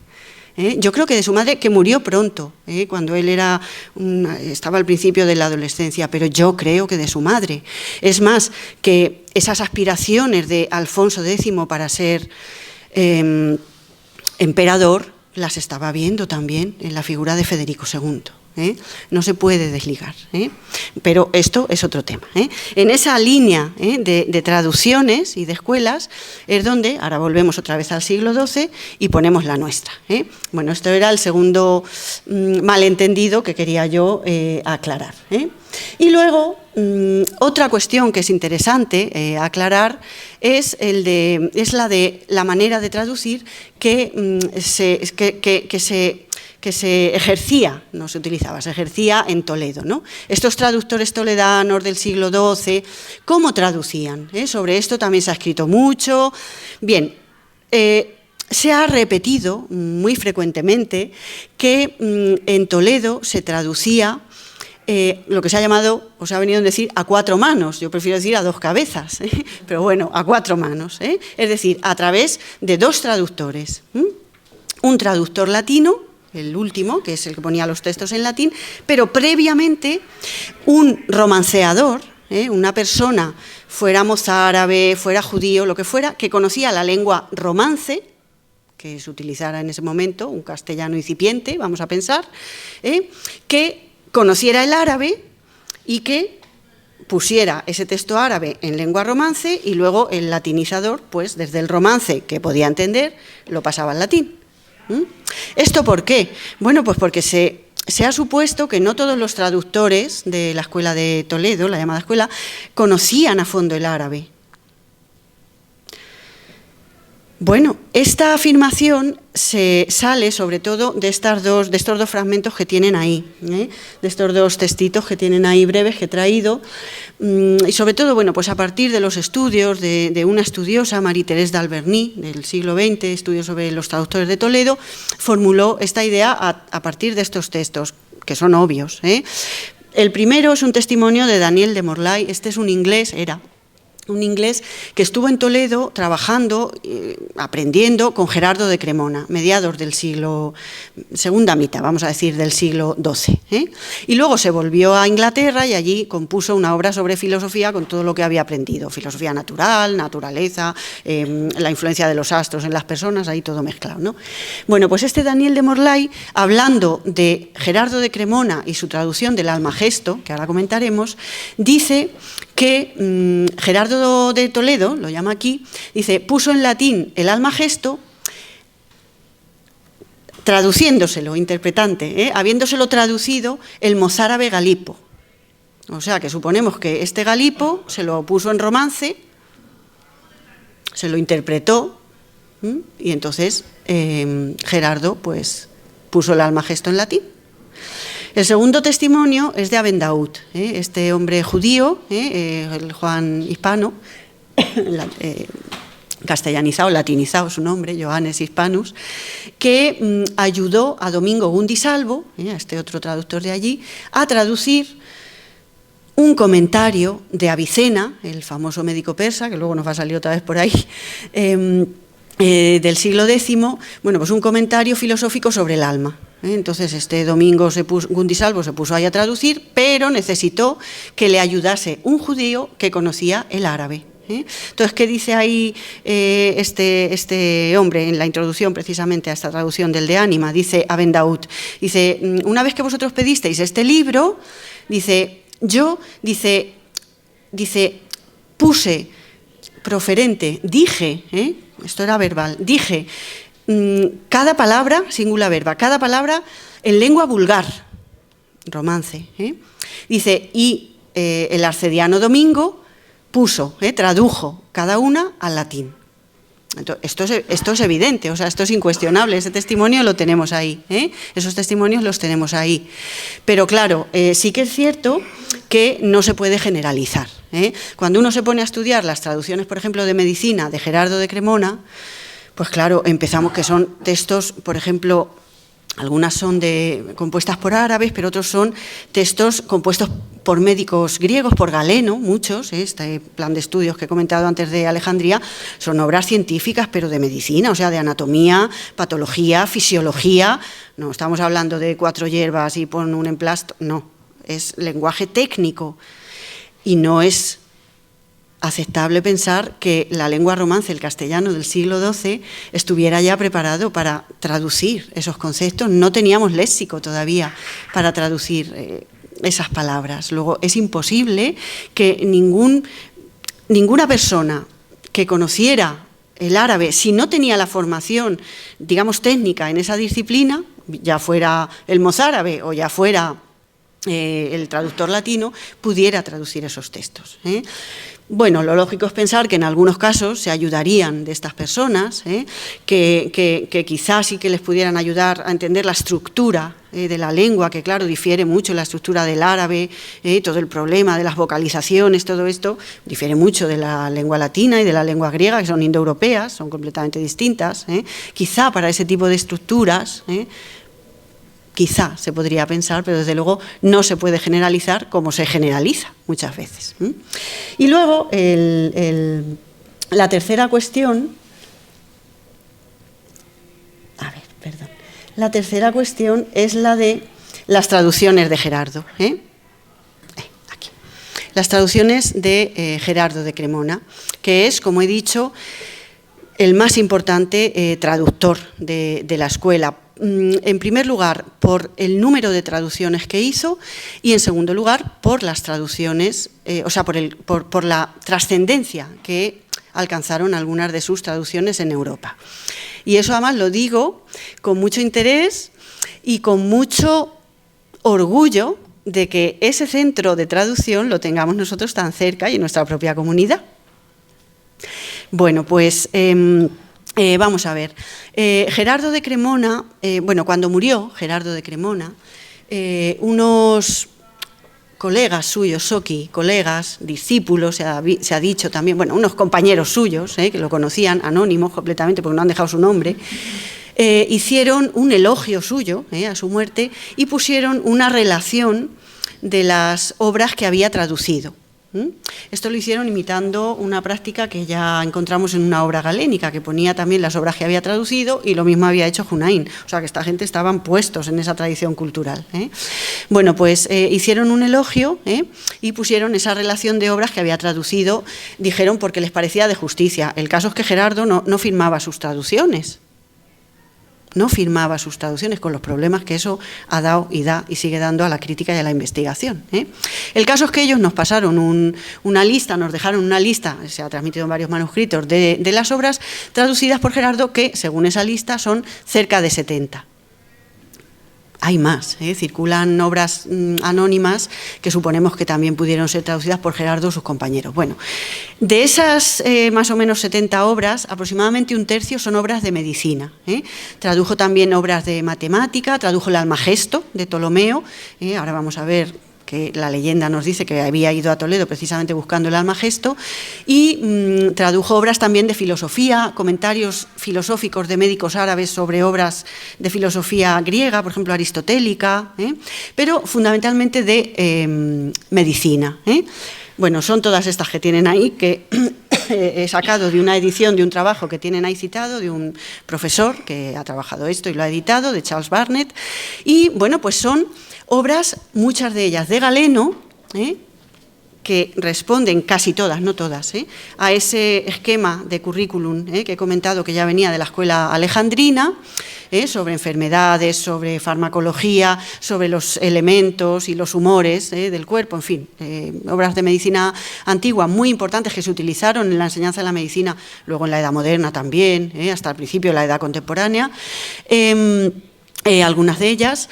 Yo creo que de su madre, que murió pronto, cuando él estaba al principio de la adolescencia, pero yo creo que de su madre. Es más, que esas aspiraciones de Alfonso X para ser emperador las estaba viendo también en la figura de Federico II. No se puede desligar, pero esto es otro tema. En esa línea de traducciones y de escuelas es donde, ahora volvemos otra vez al siglo XII y ponemos la nuestra. Bueno, esto era el segundo malentendido que quería yo aclarar. Y luego, otra cuestión que es interesante aclarar es la de la manera de traducir que se ejercía, no se utilizaba, se ejercía en Toledo, ¿no? Estos traductores toledanos del siglo XII, ¿cómo traducían? Sobre esto también se ha escrito mucho. Bien, se ha repetido muy frecuentemente que en Toledo se traducía lo que se ha llamado, o se ha venido a decir, a cuatro manos. Yo prefiero decir a dos cabezas, pero bueno, a cuatro manos. Es decir, a través de dos traductores. Un traductor latino el último, que es el que ponía los textos en latín, pero previamente un romanceador, una persona, fuera mozárabe, fuera judío, lo que fuera, que conocía la lengua romance, que se utilizara en ese momento, un castellano incipiente, vamos a pensar, que conociera el árabe y que pusiera ese texto árabe en lengua romance y luego el latinizador, pues desde el romance, que podía entender, lo pasaba al latín. ¿Esto por qué? Bueno, pues porque se ha supuesto que no todos los traductores de la Escuela de Toledo, la llamada escuela, conocían a fondo el árabe. Bueno, esta afirmación se sale sobre todo de estos dos fragmentos que tienen ahí, de estos dos textitos que tienen ahí breves que he traído, y sobre todo, bueno, pues a partir de los estudios de una estudiosa, Marie-Thérèse d'Alberny, del siglo XX, estudios sobre los traductores de Toledo, formuló esta idea a partir de estos textos, que son obvios. El primero es un testimonio de Daniel de Morlaix, este es un inglés, un inglés que estuvo en Toledo trabajando, aprendiendo con Gerardo de Cremona, mediados del siglo, segunda mitad, vamos a decir, del siglo XII. Y luego se volvió a Inglaterra y allí compuso una obra sobre filosofía con todo lo que había aprendido, filosofía natural, naturaleza, la influencia de los astros en las personas, ahí todo mezclado, ¿no? Bueno, pues este Daniel de Morlaix, hablando de Gerardo de Cremona y su traducción del Almagesto, que ahora comentaremos, dice que Gerardo de Toledo, lo llama aquí, dice, puso en latín el Almagesto, traduciéndoselo, interpretante, habiéndoselo traducido el mozárabe Galipo. O sea, que suponemos que este Galipo se lo puso en romance, se lo interpretó, y entonces Gerardo pues puso el Almagesto en latín. El segundo testimonio es de Abendaud, este hombre judío, el Juan hispano, castellanizado, latinizado su nombre, Johannes Hispanus, que ayudó a Domingo Gundisalvo, a este otro traductor de allí, a traducir un comentario de Avicena, el famoso médico persa, que luego nos va a salir otra vez por ahí, del siglo X, bueno, pues un comentario filosófico sobre el alma. Entonces este Domingo Gundisalvo se puso ahí a traducir, pero necesitó que le ayudase un judío que conocía el árabe. Entonces, ¿qué dice ahí este hombre en la introducción precisamente a esta traducción del de Ánima? Dice Abendaud, dice, una vez que vosotros pedisteis este libro, dice, yo, dice, puse proferente, dije, esto era verbal, dije, cada palabra, singular verba, cada palabra en lengua vulgar, romance. Dice, y el arcediano Domingo puso, tradujo cada una al latín. Entonces, esto es evidente, o sea, esto es incuestionable, ese testimonio lo tenemos ahí, esos testimonios los tenemos ahí. Pero claro, sí que es cierto que no se puede generalizar. Cuando uno se pone a estudiar las traducciones, por ejemplo, de medicina de Gerardo de Cremona, pues claro, empezamos que son textos, por ejemplo, algunas son compuestas por árabes, pero otros son textos compuestos por médicos griegos, por Galeno, muchos, este plan de estudios que he comentado antes de Alejandría, son obras científicas, pero de medicina, o sea, de anatomía, patología, fisiología. No estamos hablando de 4 hierbas y pon un emplasto, no, es lenguaje técnico y no es aceptable pensar que la lengua romance, el castellano del siglo XII, estuviera ya preparado para traducir esos conceptos. No teníamos léxico todavía para traducir esas palabras. Luego, es imposible que ninguna persona que conociera el árabe, si no tenía la formación, digamos, técnica en esa disciplina, ya fuera el mozárabe o ya fuera el traductor latino, pudiera traducir esos textos. Bueno, lo lógico es pensar que en algunos casos se ayudarían de estas personas, que quizás sí que les pudieran ayudar a entender la estructura de la lengua, que claro, difiere mucho la estructura del árabe, todo el problema de las vocalizaciones, todo esto difiere mucho de la lengua latina y de la lengua griega, que son indoeuropeas, son completamente distintas. Quizá para ese tipo de estructuras, quizá se podría pensar, pero desde luego no se puede generalizar como se generaliza muchas veces. Y luego la tercera cuestión, La tercera cuestión es la de las traducciones de Gerardo. Aquí. Las traducciones de Gerardo de Cremona, que es, como he dicho, el más importante traductor de la escuela. En primer lugar, por el número de traducciones que hizo y, en segundo lugar, por las traducciones, por la trascendencia que alcanzaron algunas de sus traducciones en Europa. Y eso además lo digo con mucho interés y con mucho orgullo de que ese centro de traducción lo tengamos nosotros tan cerca y en nuestra propia comunidad. Bueno, pues vamos a ver. Gerardo de Cremona, cuando murió Gerardo de Cremona, unos colegas suyos, colegas, discípulos, se ha dicho también, unos compañeros suyos, que lo conocían, anónimos completamente porque no han dejado su nombre, hicieron un elogio suyo a su muerte y pusieron una relación de las obras que había traducido. Esto lo hicieron imitando una práctica que ya encontramos en una obra galénica, que ponía también las obras que había traducido, y lo mismo había hecho Junain. O sea, que esta gente estaban puestos en esa tradición cultural. Bueno, pues hicieron un elogio y pusieron esa relación de obras que había traducido, dijeron porque les parecía de justicia. El caso es que Gerardo no firmaba sus traducciones. No firmaba sus traducciones, con los problemas que eso ha dado y da y sigue dando a la crítica y a la investigación. El caso es que ellos nos pasaron una lista, nos dejaron una lista, se ha transmitido en varios manuscritos, de las obras traducidas por Gerardo, que según esa lista son cerca de 70. Hay más, circulan obras anónimas que suponemos que también pudieron ser traducidas por Gerardo o sus compañeros. Bueno, de esas más o menos 70 obras, aproximadamente un tercio son obras de medicina. Tradujo también obras de matemática, tradujo el Almagesto de Ptolomeo, ahora vamos a ver que la leyenda nos dice que había ido a Toledo precisamente buscando el Almagesto, y tradujo obras también de filosofía, comentarios filosóficos de médicos árabes sobre obras de filosofía griega, por ejemplo aristotélica, pero fundamentalmente de medicina. Bueno, son todas estas que tienen ahí, que he sacado de una edición de un trabajo que tienen ahí citado, de un profesor que ha trabajado esto y lo ha editado, de Charles Barnett, y bueno, pues son obras, muchas de ellas de Galeno, que responden, casi todas, no todas, a ese esquema de currículum que he comentado, que ya venía de la escuela alejandrina, sobre enfermedades, sobre farmacología, sobre los elementos y los humores del cuerpo, en fin, obras de medicina antigua muy importantes que se utilizaron en la enseñanza de la medicina, luego en la Edad Moderna también, hasta el principio de la Edad Contemporánea, algunas de ellas.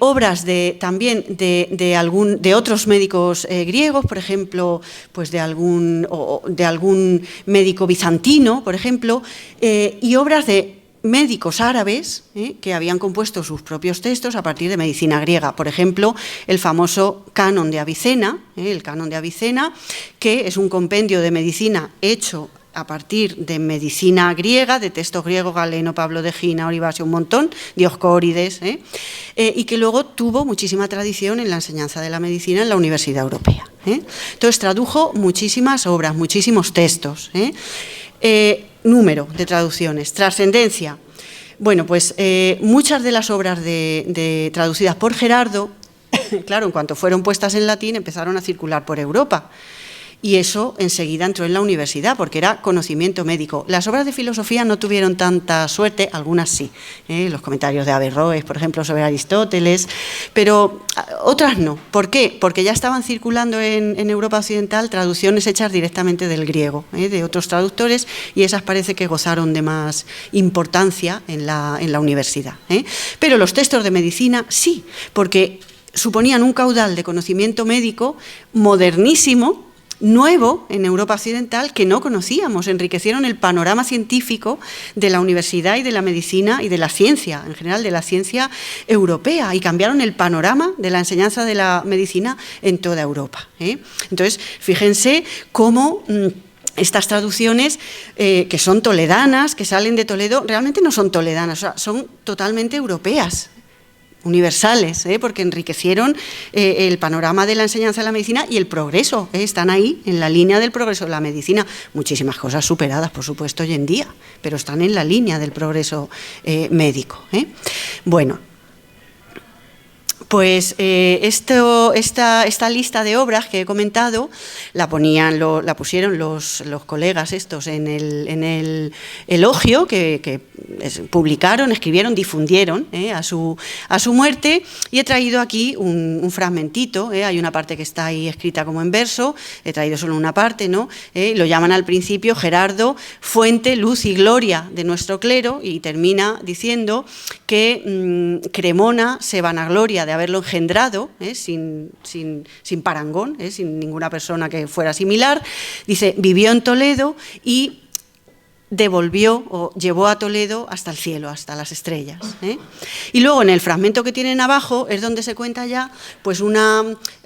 Obras también de otros médicos griegos, por ejemplo, pues de algún médico bizantino, por ejemplo, y obras de médicos árabes que habían compuesto sus propios textos a partir de medicina griega. Por ejemplo, el famoso Canon de Avicena, el Canon de Avicena, que es un compendio de medicina hecho a partir de medicina griega, de textos griegos, Galeno, Pablo de Gina, Oribasio, un montón, Dioscórides, y que luego tuvo muchísima tradición en la enseñanza de la medicina en la Universidad Europea. Entonces tradujo muchísimas obras, muchísimos textos. Número de traducciones, trascendencia. Bueno, pues muchas de las obras traducidas por Gerardo, claro, en cuanto fueron puestas en latín, empezaron a circular por Europa. Y eso enseguida entró en la universidad, porque era conocimiento médico. Las obras de filosofía no tuvieron tanta suerte, algunas sí, los comentarios de Averroes, por ejemplo, sobre Aristóteles, pero otras no. ¿Por qué? Porque ya estaban circulando en Europa Occidental traducciones hechas directamente del griego, de otros traductores, y esas parece que gozaron de más importancia en la universidad. Pero los textos de medicina sí, porque suponían un caudal de conocimiento médico modernísimo, nuevo en Europa Occidental, que no conocíamos, enriquecieron el panorama científico de la universidad y de la medicina y de la ciencia, en general de la ciencia europea, y cambiaron el panorama de la enseñanza de la medicina en toda Europa. Entonces, fíjense cómo estas traducciones que son toledanas, que salen de Toledo, realmente no son toledanas, o sea, son totalmente europeas. universales, porque enriquecieron el panorama de la enseñanza de la medicina y el progreso, están ahí en la línea del progreso de la medicina. Muchísimas cosas superadas, por supuesto, hoy en día, pero están en la línea del progreso médico. Bueno, pues esta lista de obras que he comentado la pusieron los colegas estos en el elogio que publicaron, escribieron, difundieron a su muerte, y he traído aquí un fragmentito. Hay una parte que está ahí escrita como en verso, he traído solo una parte, ¿no? Lo llaman al principio Gerardo, fuente, luz y gloria de nuestro clero, y termina diciendo que Cremona se vanagloria de haberlo engendrado, sin parangón, sin ninguna persona que fuera similar. Dice, vivió en Toledo y devolvió o llevó a Toledo hasta el cielo, hasta las estrellas. Y luego en el fragmento que tienen abajo es donde se cuenta ya pues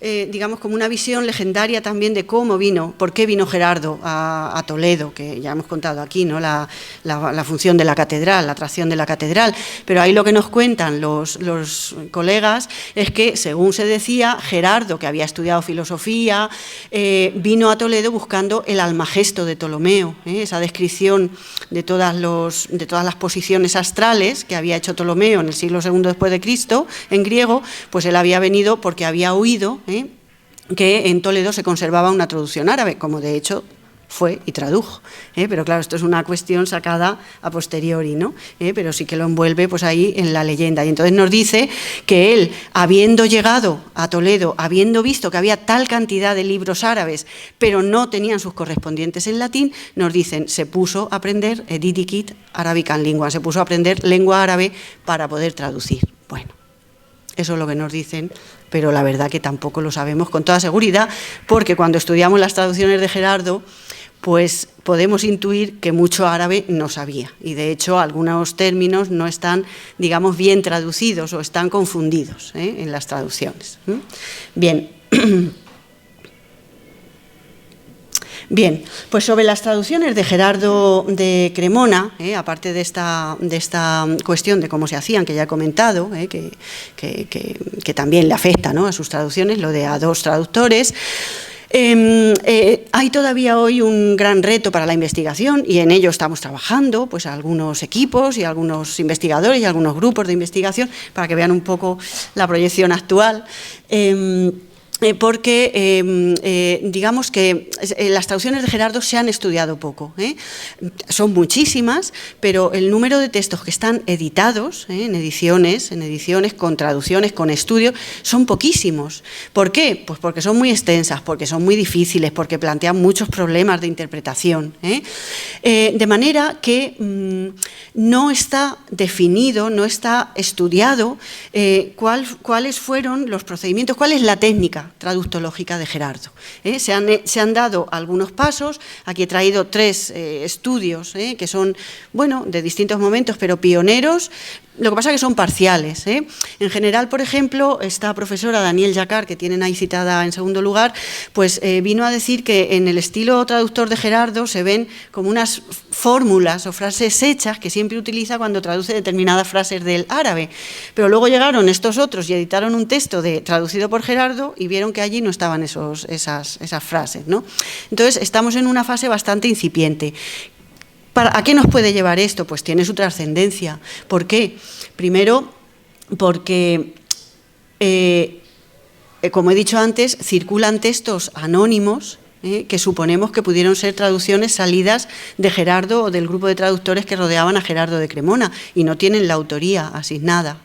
digamos como una visión legendaria también de cómo vino, por qué vino Gerardo a Toledo, que ya hemos contado aquí, ¿no? La función de la catedral, la atracción de la catedral, pero ahí lo que nos cuentan los colegas es que, según se decía, Gerardo, que había estudiado filosofía, vino a Toledo buscando el Almagesto de Ptolomeo, esa descripción de todas las posiciones astrales que había hecho Ptolomeo en el siglo II después de Cristo, en griego. Pues él había venido porque había oído que en Toledo se conservaba una traducción árabe, como de hecho fue y tradujo, pero claro, esto es una cuestión sacada a posteriori, ¿no? Pero sí que lo envuelve pues ahí en la leyenda, y entonces nos dice que él, habiendo llegado a Toledo, habiendo visto que había tal cantidad de libros árabes, pero no tenían sus correspondientes en latín, nos dicen, se puso a aprender didicit arabicam lingua, se puso a aprender lengua árabe para poder traducir. Bueno, eso es lo que nos dicen, pero la verdad que tampoco lo sabemos con toda seguridad, porque cuando estudiamos las traducciones de Gerardo, pues podemos intuir que mucho árabe no sabía, y de hecho algunos términos no están, digamos, bien traducidos o están confundidos en las traducciones. Bien. Bien, pues sobre las traducciones de Gerardo de Cremona, aparte de esta cuestión de cómo se hacían, que ya he comentado, que también le afecta, ¿no?, a sus traducciones, lo de a dos traductores. Hay todavía hoy un gran reto para la investigación, y en ello estamos trabajando, pues algunos equipos y algunos investigadores y algunos grupos de investigación, para que vean un poco la proyección actual. Porque digamos que las traducciones de Gerardo se han estudiado poco. Son muchísimas, pero el número de textos que están editados en ediciones, con traducciones, con estudios, son poquísimos. ¿Por qué? Pues porque son muy extensas, porque son muy difíciles, porque plantean muchos problemas de interpretación. De manera que no está definido, no está estudiado cuáles fueron los procedimientos, cuál es la técnica traductológica de Gerardo. Se han dado algunos pasos. Aquí he traído 3 estudios que son, bueno, de distintos momentos, pero pioneros. Lo que pasa es que son parciales. En general, por ejemplo, esta profesora Daniel Jacquard, que tienen ahí citada en segundo lugar, pues vino a decir que en el estilo traductor de Gerardo se ven como unas fórmulas o frases hechas que siempre utiliza cuando traduce determinadas frases del árabe. Pero luego llegaron estos otros y editaron un texto traducido por Gerardo y vieron que allí no estaban esas frases, ¿no? Entonces, estamos en una fase bastante incipiente. ¿A qué nos puede llevar esto? Pues tiene su trascendencia. ¿Por qué? Primero, porque, como he dicho antes, circulan textos anónimos que suponemos que pudieron ser traducciones salidas de Gerardo o del grupo de traductores que rodeaban a Gerardo de Cremona, y no tienen la autoría asignada.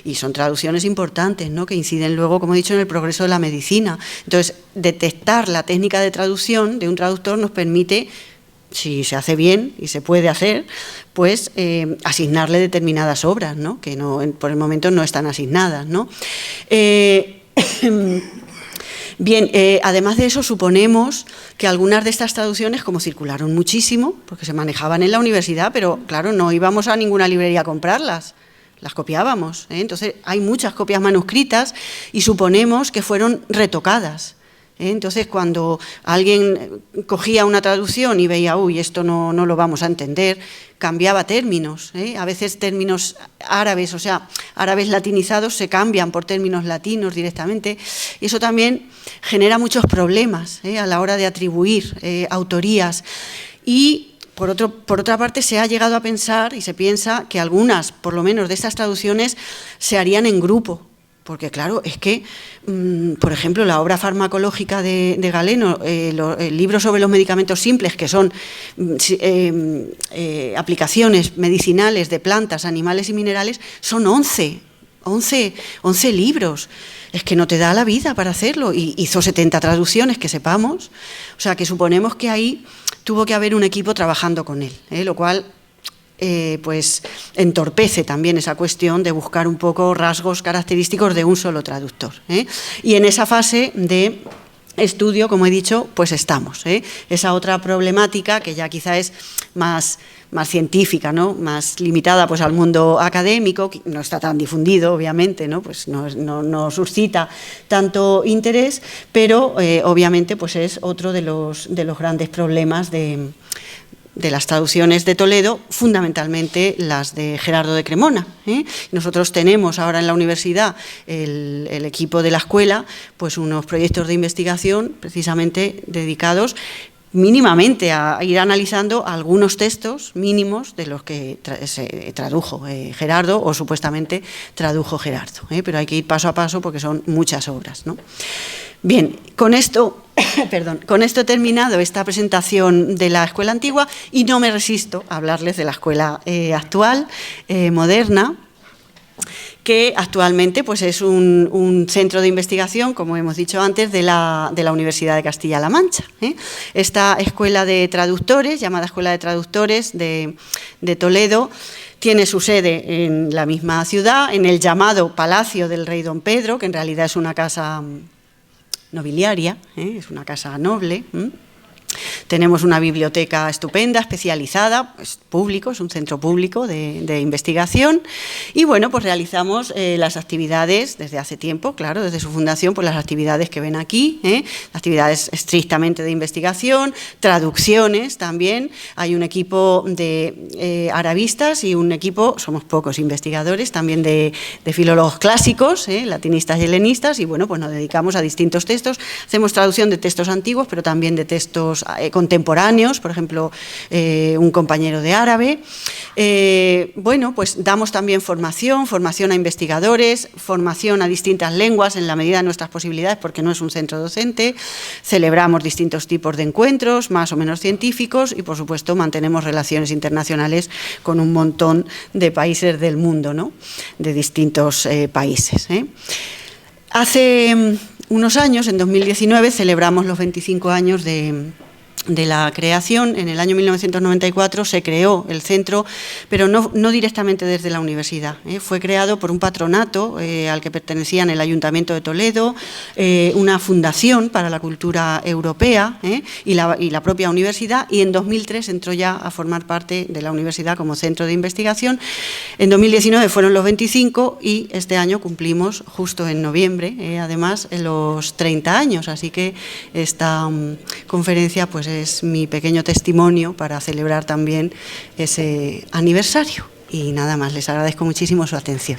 Y son traducciones importantes, ¿no?, que inciden luego, como he dicho, en el progreso de la medicina. Entonces, detectar la técnica de traducción de un traductor nos permite, si se hace bien, y se puede hacer, pues asignarle determinadas obras, ¿no?, que por el momento no están asignadas, ¿no? Bien, además de eso, suponemos que algunas de estas traducciones, como circularon muchísimo, porque se manejaban en la universidad, pero claro, no íbamos a ninguna librería a comprarlas, las copiábamos, Entonces hay muchas copias manuscritas y suponemos que fueron retocadas. Entonces, cuando alguien cogía una traducción y veía, uy, esto no lo vamos a entender, cambiaba términos. A veces términos árabes, o sea, árabes latinizados se cambian por términos latinos directamente, y eso también genera muchos problemas a la hora de atribuir autorías. Y por otra parte, se ha llegado a pensar y se piensa que algunas, por lo menos de estas traducciones, se harían en grupo. Porque claro, es que, por ejemplo, la obra farmacológica de Galeno, el libro sobre los medicamentos simples, que son aplicaciones medicinales de plantas, animales y minerales, son 11 libros. Es que no te da la vida para hacerlo. Y hizo 70 traducciones, que sepamos. O sea, que suponemos que ahí tuvo que haber un equipo trabajando con él, lo cual pues entorpece también esa cuestión de buscar un poco rasgos característicos de un solo traductor. Y en esa fase de estudio, como he dicho, pues estamos. Esa otra problemática que ya quizá es más científica, ¿no? Más limitada pues al mundo académico, que no está tan difundido, obviamente, ¿no? Pues no suscita tanto interés, pero obviamente pues es otro de los grandes problemas de las traducciones de Toledo, fundamentalmente las de Gerardo de Cremona. Nosotros tenemos ahora en la universidad, el equipo de la escuela, pues unos proyectos de investigación precisamente dedicados mínimamente a ir analizando algunos textos mínimos de los que se tradujo Gerardo, o supuestamente tradujo Gerardo, pero hay que ir paso a paso porque son muchas obras, ¿no? Bien, con esto he terminado esta presentación de la escuela antigua y no me resisto a hablarles de la escuela actual, moderna, que actualmente pues es un centro de investigación, como hemos dicho antes, de la Universidad de Castilla-La Mancha. Esta escuela de traductores, llamada Escuela de Traductores de Toledo, tiene su sede en la misma ciudad, en el llamado Palacio del Rey Don Pedro, que en realidad es una casa nobiliaria, es una casa noble. Tenemos una biblioteca estupenda, especializada, es público, es un centro público de investigación, y bueno, pues realizamos las actividades desde hace tiempo, claro, desde su fundación, pues las actividades que ven aquí, actividades estrictamente de investigación, traducciones también. Hay un equipo de arabistas y un equipo, somos pocos investigadores, también de filólogos clásicos, latinistas y helenistas, y bueno, pues nos dedicamos a distintos textos. Hacemos traducción de textos antiguos, pero también de textos contemporáneos, por ejemplo, un compañero de árabe. Bueno, pues damos también formación a investigadores, formación a distintas lenguas en la medida de nuestras posibilidades, porque no es un centro docente. Celebramos distintos tipos de encuentros, más o menos científicos, y por supuesto mantenemos relaciones internacionales con un montón de países del mundo, ¿no? De distintos países. Hace unos años, en 2019, celebramos los 25 años de la creación. En el año 1994 se creó el centro, pero no directamente desde la universidad. Fue creado por un patronato al que pertenecían el Ayuntamiento de Toledo, una fundación para la cultura europea y la propia universidad, y en 2003 entró ya a formar parte de la universidad como centro de investigación. En 2019 fueron los 25 y este año cumplimos, justo en noviembre, además, los 30 años, así que esta conferencia pues es mi pequeño testimonio para celebrar también ese aniversario. Y nada más, les agradezco muchísimo su atención.